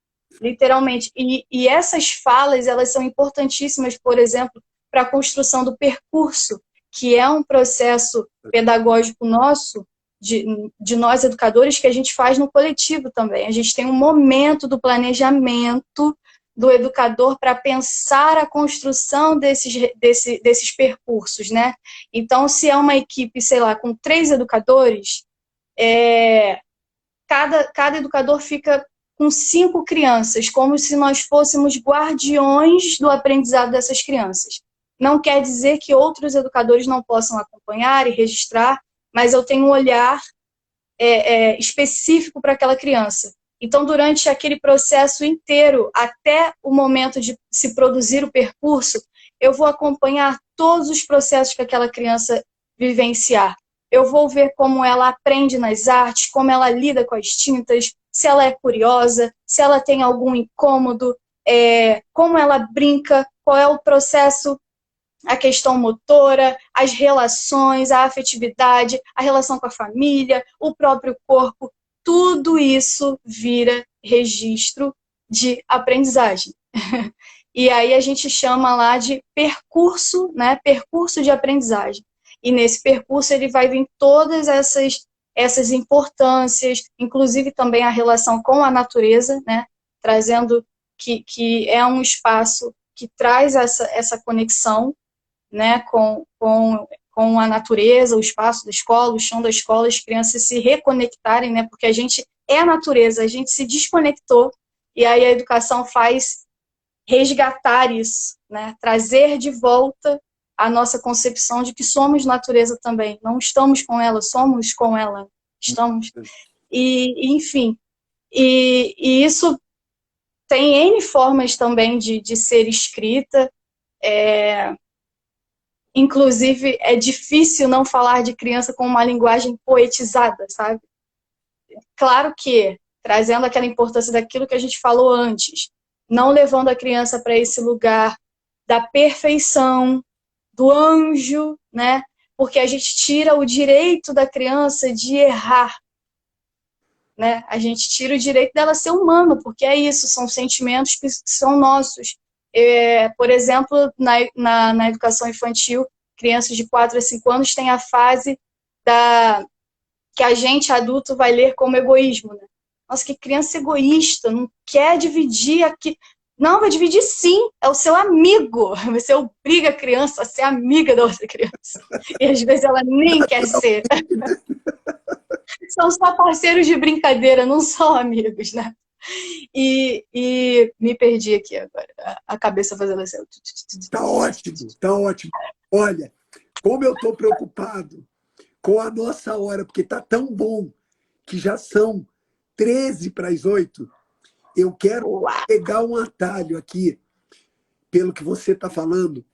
Literalmente. E essas falas, elas são importantíssimas, por exemplo, para a construção do percurso, que é um processo pedagógico nosso, de nós educadores, que a gente faz no coletivo também. A gente tem um momento do planejamento do educador para pensar a construção desses percursos, né? Então, se é uma equipe, sei lá, com 3 educadores, cada educador fica com 5 crianças, como se nós fôssemos guardiões do aprendizado dessas crianças. Não quer dizer que outros educadores não possam acompanhar e registrar, mas eu tenho um olhar específico para aquela criança. Então, durante aquele processo inteiro, até o momento de se produzir o percurso, eu vou acompanhar todos os processos que aquela criança vivenciar. eu vou ver como ela aprende nas artes, como ela lida com as tintas, se ela é curiosa, se ela tem algum incômodo, como ela brinca, qual é o processo, a questão motora, as relações, a afetividade, a relação com a família, o próprio corpo, tudo isso vira registro de aprendizagem. E aí a gente chama lá de percurso, né? Percurso de aprendizagem. E nesse percurso ele vai vir todas essas importâncias, inclusive também a relação com a natureza, né? Trazendo que é um espaço que traz essa conexão, né? Com a natureza, o espaço da escola, o chão da escola, as crianças se reconectarem, né? Porque a gente é a natureza, a gente se desconectou, e aí a educação faz resgatar isso, né? Trazer de volta a nossa concepção de que somos natureza também. Não estamos com ela, somos com ela. Estamos. E enfim, e isso tem N formas também de ser escrita. Inclusive, é difícil não falar de criança com uma linguagem poetizada, sabe? Claro que, trazendo aquela importância daquilo que a gente falou antes, não levando a criança para esse lugar da perfeição, do anjo, né? Porque a gente tira o direito da criança de errar, né? A gente tira o direito dela ser humana, porque é isso, são sentimentos que são nossos. Por exemplo, na educação infantil, crianças de 4 a 5 anos têm a fase que a gente, adulto, vai ler como egoísmo, né? Nossa, que criança egoísta, não quer dividir aqui. Não, vai dividir sim, é o seu amigo. Você obriga a criança a ser amiga da outra criança. E às vezes ela nem quer ser. São só parceiros de brincadeira, não são amigos, né? E me perdi aqui agora, a cabeça fazendo assim. Tá ótimo, tá ótimo. Olha, como eu estou preocupado com a nossa hora, porque tá tão bom que já são 13 para as 8. Eu quero pegar um atalho aqui, pelo que você está falando,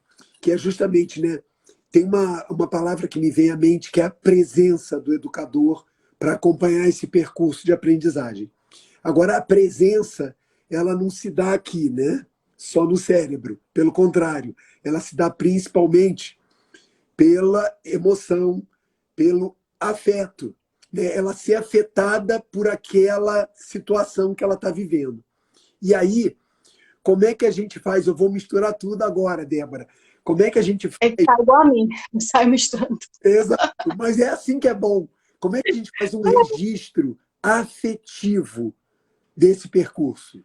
que é justamente, né? Tem uma palavra que me vem à mente, que é a presença do educador para acompanhar esse percurso de aprendizagem. Agora, a presença, ela não se dá aqui, né? Só no cérebro. Pelo contrário, ela se dá principalmente pela emoção, pelo afeto, né? Ela ser afetada por aquela situação que ela está vivendo. E aí, como é que a gente faz? Eu vou misturar tudo agora, Débora. Como é que a gente faz? É que tá igual a mim, sai misturando. Exato, mas é assim que é bom. Como é que a gente faz um registro afetivo desse percurso?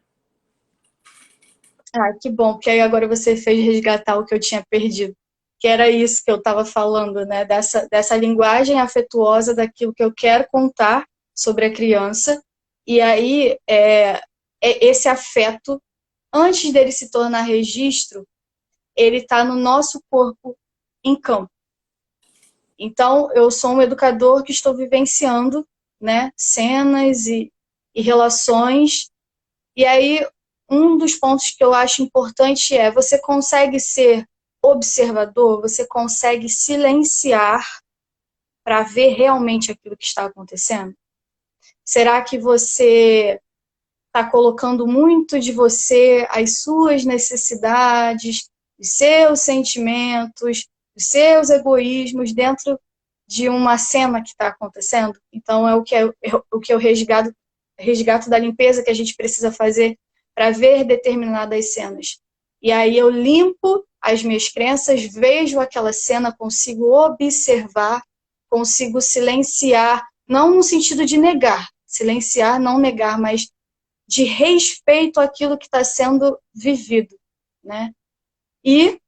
Ah, que bom, porque aí agora você fez resgatar o que eu tinha perdido. Que era isso que eu estava falando, né? Dessa linguagem afetuosa daquilo que eu quero contar sobre a criança. E aí, esse afeto, antes dele se tornar registro, ele está no nosso corpo em campo. Então, eu sou um educador que estou vivenciando, né, cenas e relações. E aí, um dos pontos que eu acho importante é: você consegue ser observador, você consegue silenciar para ver realmente aquilo que está acontecendo? Será que você está colocando muito de você, as suas necessidades, os seus sentimentos, os seus egoísmos dentro de uma cena que está acontecendo? Então, é o que eu resgato da limpeza que a gente precisa fazer para ver determinadas cenas. E aí eu limpo as minhas crenças, vejo aquela cena, consigo observar, consigo silenciar, não no sentido de negar, silenciar, não negar, mas de respeito àquilo que está sendo vivido, né? E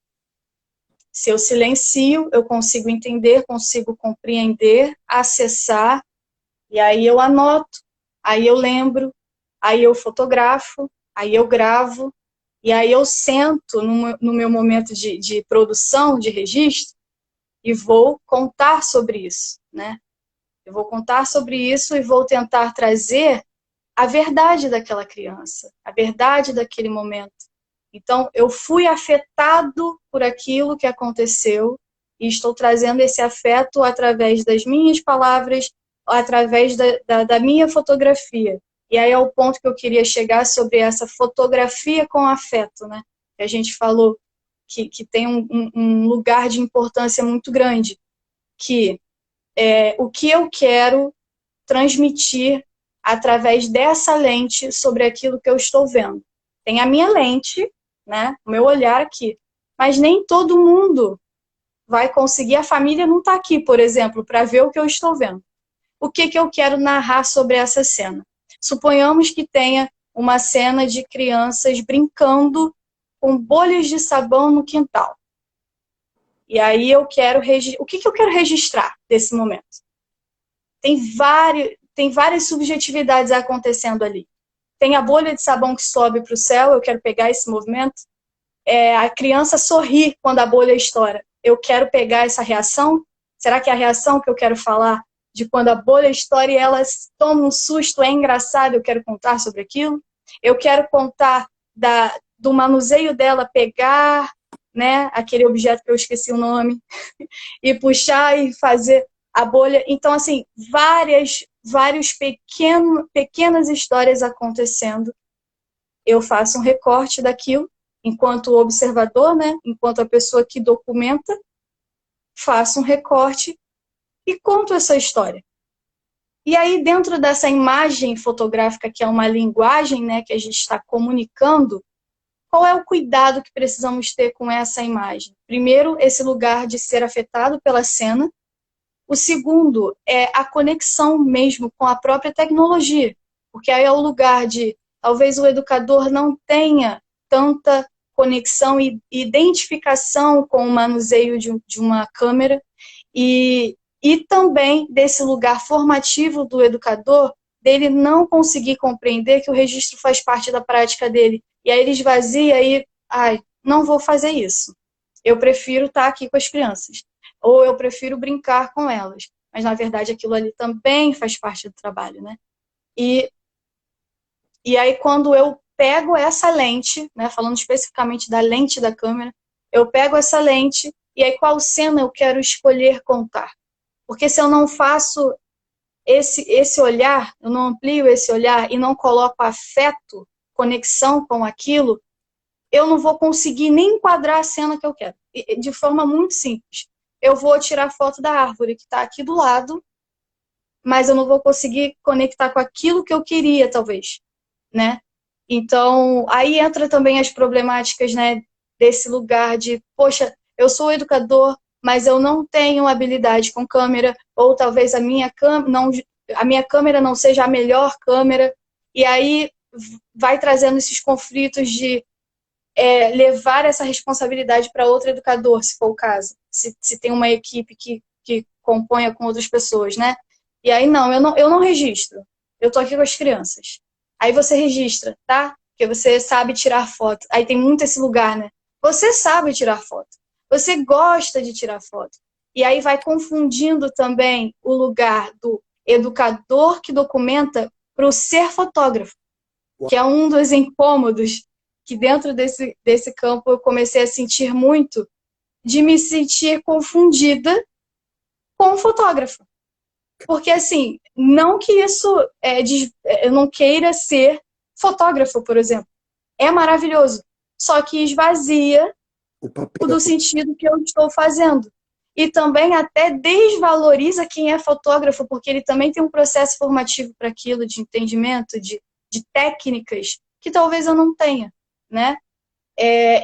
se eu silencio, eu consigo entender, consigo compreender, acessar, e aí eu anoto, aí eu lembro, aí eu fotografo, aí eu gravo, e aí eu sento no meu momento de produção, de registro, e vou contar sobre isso, né? Eu vou contar sobre isso e vou tentar trazer a verdade daquela criança, a verdade daquele momento. Então, eu fui afetado por aquilo que aconteceu, e estou trazendo esse afeto através das minhas palavras, através da minha fotografia. E aí é o ponto que eu queria chegar sobre essa fotografia com afeto, né? Que a gente falou que tem um lugar de importância muito grande, que o que eu quero transmitir através dessa lente sobre aquilo que eu estou vendo. Tem a minha lente, né? O meu olhar aqui, mas nem todo mundo vai conseguir, a família não está aqui, por exemplo, para ver o que eu estou vendo. O que eu quero narrar sobre essa cena? Suponhamos que tenha uma cena de crianças brincando com bolhas de sabão no quintal. E aí eu quero o que eu quero registrar desse momento? Tem várias subjetividades acontecendo ali. Tem a bolha de sabão que sobe para o céu, eu quero pegar esse movimento. A criança sorri quando a bolha estoura. Eu quero pegar essa reação? Será que é a reação que eu quero falar de quando a bolha estoura e ela toma um susto, é engraçado, eu quero contar sobre aquilo? Eu quero contar do manuseio dela pegar, né, aquele objeto que eu esqueci o nome, e puxar e fazer a bolha. Então, assim, várias pequenas histórias acontecendo. Eu faço um recorte daquilo, enquanto observador, né, enquanto a pessoa que documenta, faço um recorte e conto essa história. E aí, dentro dessa imagem fotográfica, que é uma linguagem, né, que a gente está comunicando, qual é o cuidado que precisamos ter com essa imagem? Primeiro, esse lugar de ser afetado pela cena. O segundo é a conexão mesmo com a própria tecnologia, porque aí é o lugar de, talvez o educador não tenha tanta conexão e identificação com o manuseio de uma câmera, e também desse lugar formativo do educador, dele não conseguir compreender que o registro faz parte da prática dele, e aí ele esvazia e, não vou fazer isso, eu prefiro estar aqui com as crianças. Ou eu prefiro brincar com elas. Mas, na verdade, aquilo ali também faz parte do trabalho, né? E aí, quando eu pego essa lente, né, falando especificamente da lente da câmera, eu pego essa lente e aí qual cena eu quero escolher contar? Porque se eu não faço esse olhar, eu não amplio esse olhar e não coloco afeto, conexão com aquilo, eu não vou conseguir nem enquadrar a cena que eu quero. De forma muito simples. Eu vou tirar foto da árvore que está aqui do lado, mas eu não vou conseguir conectar com aquilo que eu queria, talvez, né? Então, aí entra também as problemáticas, né, desse lugar de, poxa, eu sou educador, mas eu não tenho habilidade com câmera, ou talvez a minha câmera não seja a melhor câmera, e aí vai trazendo esses conflitos de levar essa responsabilidade para outro educador, se for o caso, se tem uma equipe que componha com outras pessoas, né? E aí, eu não registro, eu tô aqui com as crianças. Aí você registra, tá? Porque você sabe tirar foto. Aí tem muito esse lugar, né? Você sabe tirar foto, você gosta de tirar foto. E aí vai confundindo também o lugar do educador que documenta para o ser fotógrafo, que é um dos incômodos que dentro desse campo eu comecei a sentir muito, de me sentir confundida com o fotógrafo. Porque, assim, não que isso eu não queira ser fotógrafo, por exemplo. É maravilhoso. Só que esvazia O papel. do sentido que eu estou fazendo. E também até desvaloriza quem é fotógrafo, porque ele também tem um processo formativo para aquilo, de entendimento, de técnicas, que talvez eu não tenha, né?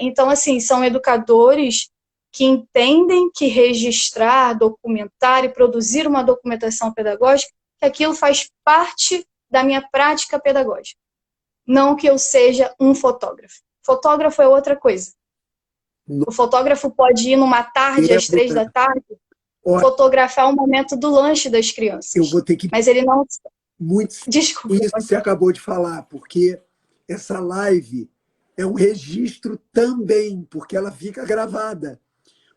Então, assim, são educadores que entendem que registrar, documentar e produzir uma documentação pedagógica, que aquilo faz parte da minha prática pedagógica. Não que eu seja um fotógrafo. Fotógrafo é outra coisa. O fotógrafo pode ir numa tarde, às 3 da tarde, fotografar o momento do lanche das crianças. Eu vou ter que... Mas ele não... Muito... Desculpa. Isso que você acabou de falar, porque essa live é um registro também, porque ela fica gravada.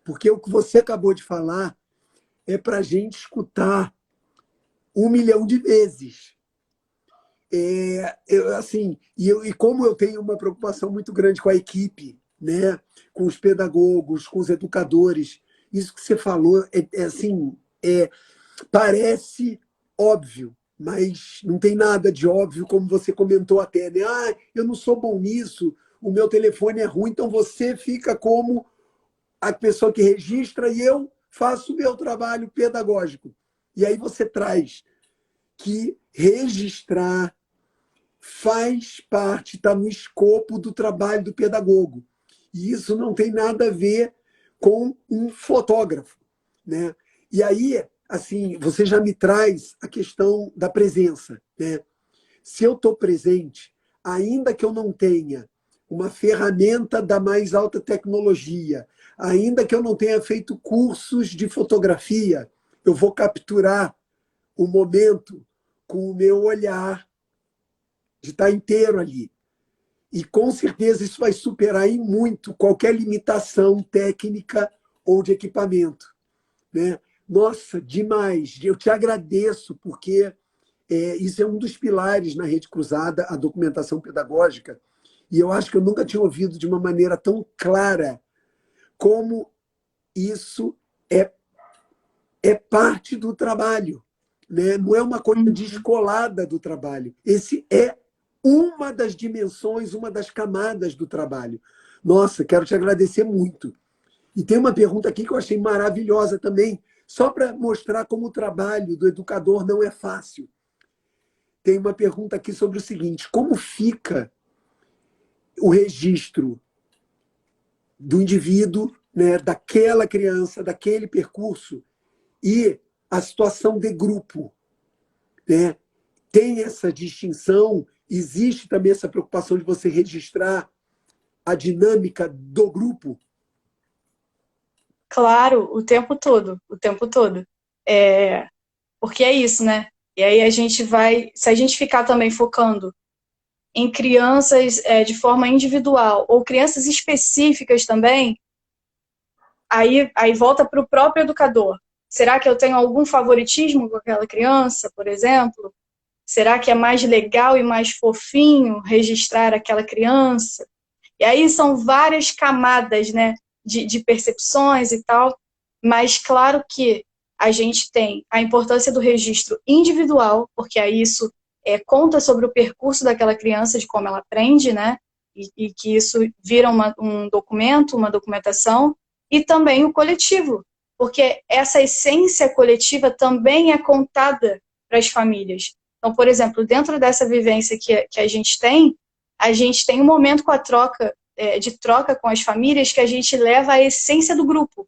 Porque o que você acabou de falar é para a gente escutar 1 milhão de vezes. E como eu tenho uma preocupação muito grande com a equipe, né, com os pedagogos, com os educadores, isso que você falou assim, parece óbvio, mas não tem nada de óbvio, como você comentou até, né? Ah, eu não sou bom nisso, o meu telefone é ruim, então você fica como a pessoa que registra e eu faço o meu trabalho pedagógico. E aí você traz que registrar faz parte, está no escopo do trabalho do pedagogo. E isso não tem nada a ver com um fotógrafo, né? E aí, assim, você já me traz a questão da presença, né? Se eu estou presente, ainda que eu não tenha uma ferramenta da mais alta tecnologia, ainda que eu não tenha feito cursos de fotografia, eu vou capturar o momento com o meu olhar, de estar inteiro ali. E com certeza isso vai superar em muito qualquer limitação técnica ou de equipamento, né? Nossa, demais! Eu te agradeço, porque isso é um dos pilares na Rede Cruzada, a documentação pedagógica, e eu acho que eu nunca tinha ouvido de uma maneira tão clara como isso é, é parte do trabalho, né? Não é uma coisa descolada do trabalho. Esse é uma das dimensões, uma das camadas do trabalho. Nossa, quero te agradecer muito. E tem uma pergunta aqui que eu achei maravilhosa também, só para mostrar como o trabalho do educador não é fácil. Tem uma pergunta aqui sobre o seguinte: como fica o registro do indivíduo, né, daquela criança, daquele percurso, e a situação de grupo, né? Tem essa distinção, existe também essa preocupação de você registrar a dinâmica do grupo? Claro, o tempo todo, o tempo todo. Porque é isso, né? E aí a gente vai, se a gente ficar também focando em crianças de forma individual, ou crianças específicas também, aí volta para o próprio educador. Será que eu tenho algum favoritismo com aquela criança, por exemplo? Será que é mais legal e mais fofinho registrar aquela criança? E aí são várias camadas, né, de percepções e tal, mas claro que a gente tem a importância do registro individual, porque aí isso conta sobre o percurso daquela criança, de como ela aprende, né, e que isso vira um documento, uma documentação, e também o coletivo, porque essa essência coletiva também é contada para as famílias. Então, por exemplo, dentro dessa vivência que a gente tem um momento com a troca, de troca com as famílias, que a gente leva a essência do grupo,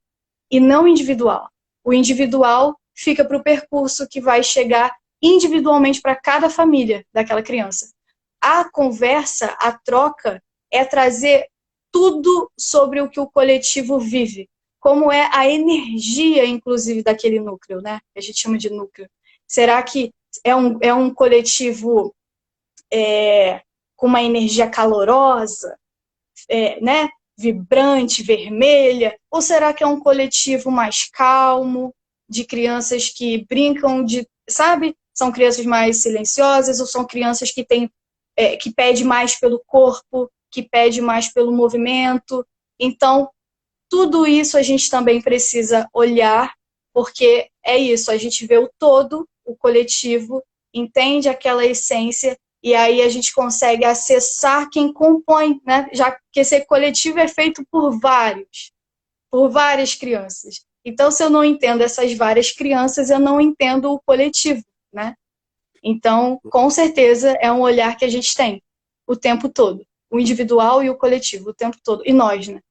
e não individual. O individual fica para o percurso que vai chegar individualmente para cada família daquela criança. A conversa, a troca, é trazer tudo sobre o que o coletivo vive, como é a energia, inclusive, daquele núcleo, né? A gente chama de núcleo. Será que é um coletivo com uma energia calorosa, né, vibrante, vermelha? Ou será que é um coletivo mais calmo, de crianças que brincam sabe? São crianças mais silenciosas, ou são crianças que pedem mais pelo corpo, que pedem mais pelo movimento? Então, tudo isso a gente também precisa olhar, porque é isso, a gente vê o todo, o coletivo, entende aquela essência, e aí a gente consegue acessar quem compõe, né? Já que esse coletivo é feito por várias crianças. Então, se eu não entendo essas várias crianças, eu não entendo o coletivo, né? Então, com certeza, é um olhar que a gente tem o tempo todo. O individual e o coletivo, o tempo todo. E nós, né?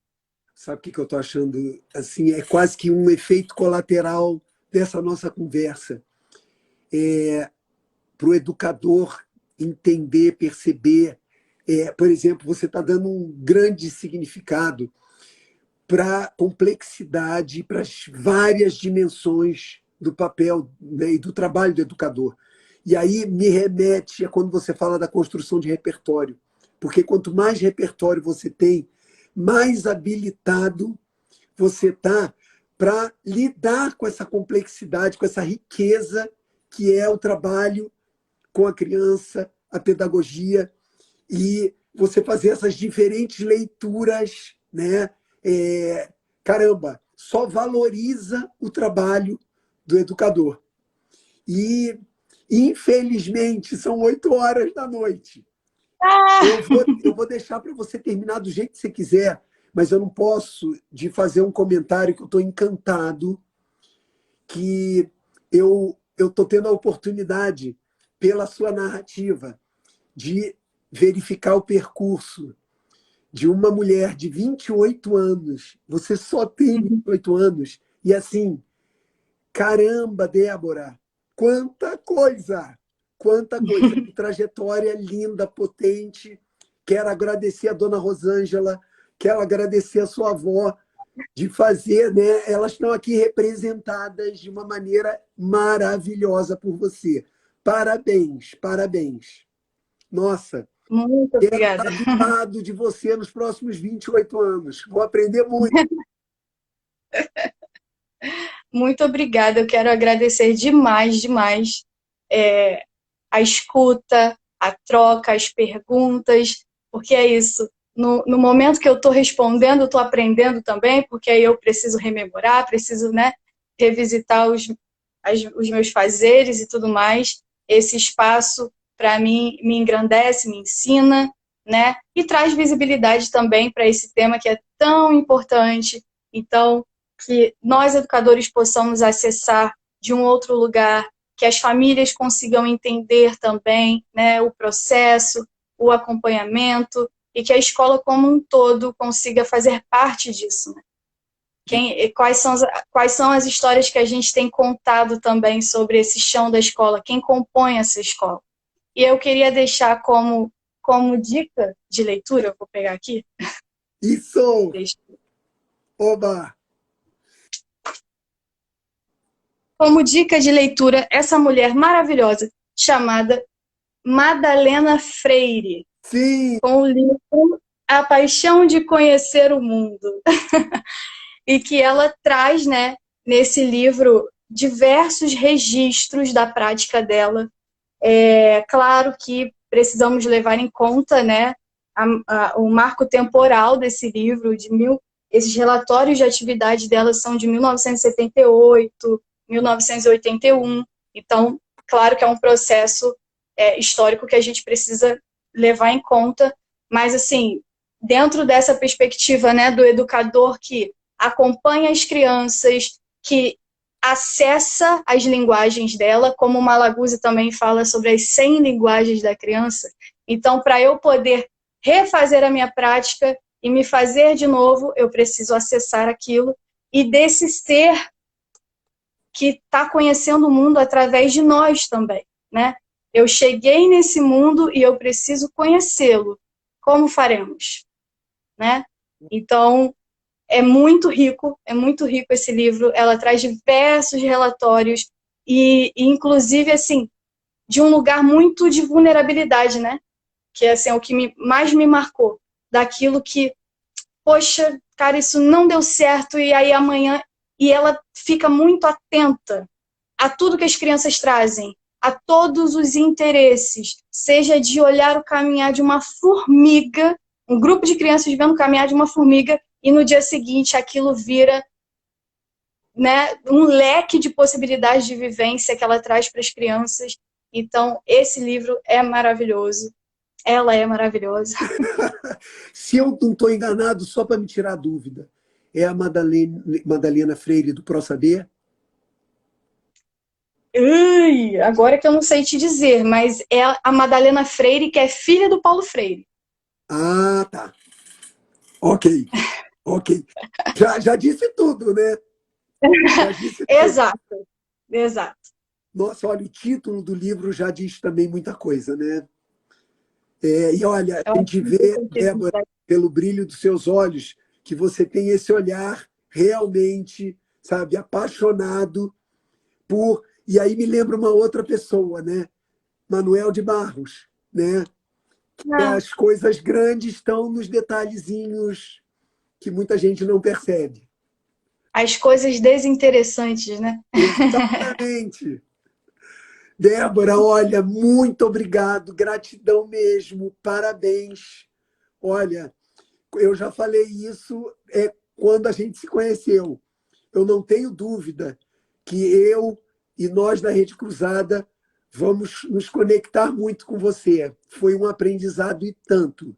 Sabe o que eu estou achando? Assim, é quase que um efeito colateral dessa nossa conversa. Para o educador entender, perceber. Por exemplo, você está dando um grande significado para a complexidade, para as várias dimensões do papel, né, e do trabalho do educador. E aí me remete a quando você fala da construção de repertório. Porque quanto mais repertório você tem, mais habilitado você está para lidar com essa complexidade, com essa riqueza que é o trabalho com a criança, a pedagogia, e você fazer essas diferentes leituras, né? Caramba, só valoriza o trabalho do educador. E, infelizmente, são 8 horas da noite. Eu vou deixar para você terminar do jeito que você quiser, mas eu não posso de fazer um comentário que eu estou encantado, que eu estou tendo a oportunidade, pela sua narrativa, de verificar o percurso de uma mulher de 28 anos. Você só tem 28 anos. E assim, caramba, Débora, quanta coisa! Quanta coisa! Que trajetória linda, potente. Quero agradecer a dona Rosângela, quero agradecer a sua avó de fazer, né? Elas estão aqui representadas de uma maneira maravilhosa por você. Parabéns, parabéns. Nossa, Muito quero obrigada. estar do lado de você nos próximos 28 anos. Vou aprender muito. Muito obrigada. Eu quero agradecer demais, demais a escuta, a troca, as perguntas, porque é isso. No momento que eu estou respondendo, eu estou aprendendo também, porque aí eu preciso rememorar, preciso, né, revisitar os meus fazeres e tudo mais. Esse espaço, para mim, me engrandece, me ensina, né, e traz visibilidade também para esse tema que é tão importante. Então, que nós, educadores, possamos acessar de um outro lugar, que as famílias consigam entender também, né, o processo, o acompanhamento, e que a escola como um todo consiga fazer parte disso. Né? Quais são as histórias que a gente tem contado também sobre esse chão da escola, quem compõe essa escola. E eu queria deixar como dica de leitura, eu vou pegar aqui. Isso! Oba! Como dica de leitura, essa mulher maravilhosa, chamada Madalena Freire, Sim! com o livro A Paixão de Conhecer o Mundo. E que ela traz, né, nesse livro, diversos registros da prática dela. É claro que precisamos levar em conta, né, o marco temporal desse livro, esses relatórios de atividade dela são de 1978, 1981. Então, claro que é um processo histórico que a gente precisa levar em conta, mas, assim, dentro dessa perspectiva, né, do educador que acompanha as crianças, que acessa as linguagens dela, como o Malaguzzi também fala sobre as 100 linguagens da criança. Então, para eu poder refazer a minha prática e me fazer de novo, eu preciso acessar aquilo, e desse ser que está conhecendo o mundo através de nós também, né? Eu cheguei nesse mundo e eu preciso conhecê-lo. Como faremos? Né? Então, é muito rico esse livro. Ela traz diversos relatórios e inclusive, assim, de um lugar muito de vulnerabilidade, né? Que assim, é o que mais me marcou. Daquilo que, poxa, cara, isso não deu certo e aí amanhã... E ela fica muito atenta a tudo que as crianças trazem, a todos os interesses, seja de olhar o caminhar de uma formiga, um grupo de crianças vendo o caminhar de uma formiga, e no dia seguinte aquilo vira, né, um leque de possibilidades de vivência que ela traz para as crianças. Então, esse livro é maravilhoso. Ela é maravilhosa. Se eu não estou enganado, só para me tirar a dúvida, é a Madalena Freire do Pro Saber? Ui, agora que eu não sei te dizer, mas é a Madalena Freire, que é filha do Paulo Freire. Ah, tá. Ok, ok. Já disse tudo, né? Já disse tudo. Exato, exato. Nossa, olha, o título do livro já diz também muita coisa, né? E olha, Eu a acho gente que faz vê, sentido. Débora, pelo brilho dos seus olhos, que você tem esse olhar realmente, sabe, apaixonado por. E aí me lembra uma outra pessoa, né? Manuel de Barros, né? Que Ah, as coisas grandes estão nos detalhezinhos que muita gente não percebe. as coisas desinteressantes, né? Exatamente. Débora, olha, muito obrigado, gratidão mesmo, parabéns. Olha, eu já falei isso quando a gente se conheceu. eu não tenho dúvida que eu e nós da Rede Cruzada vamos nos conectar muito com você. Foi um aprendizado e tanto.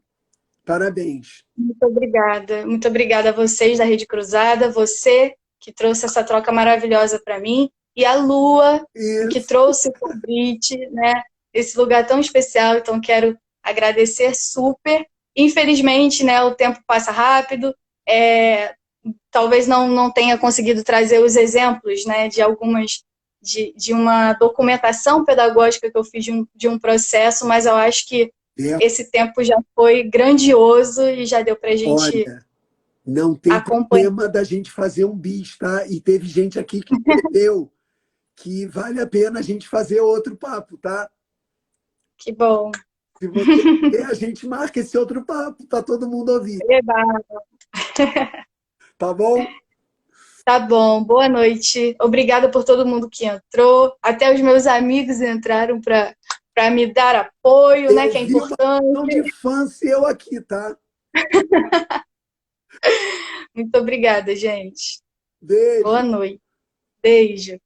Parabéns. Muito obrigada a vocês da Rede Cruzada, você que trouxe essa troca maravilhosa para mim, e a Lua, que Isso. trouxe o convite, né? Esse lugar tão especial, então quero agradecer super. Infelizmente, né, o tempo passa rápido, talvez não tenha conseguido trazer os exemplos, né, de algumas de uma documentação pedagógica que eu fiz de um processo, mas eu acho que É, esse tempo já foi grandioso e já deu para a gente olha, não tem acompanhar. problema da gente fazer um bis, tá? E teve gente aqui que escreveu que vale a pena a gente fazer outro papo, tá? Que bom. Se você quer, a gente marca esse outro papo para todo mundo ouvir, Legal. tá bom? Tá bom, boa noite. Obrigada por todo mundo que entrou. Até os meus amigos entraram para me dar apoio, né? Eu Que é vi uma importante. ação de fã seu aqui, tá? Muito obrigada, gente. Boa Beijo. noite. Beijo.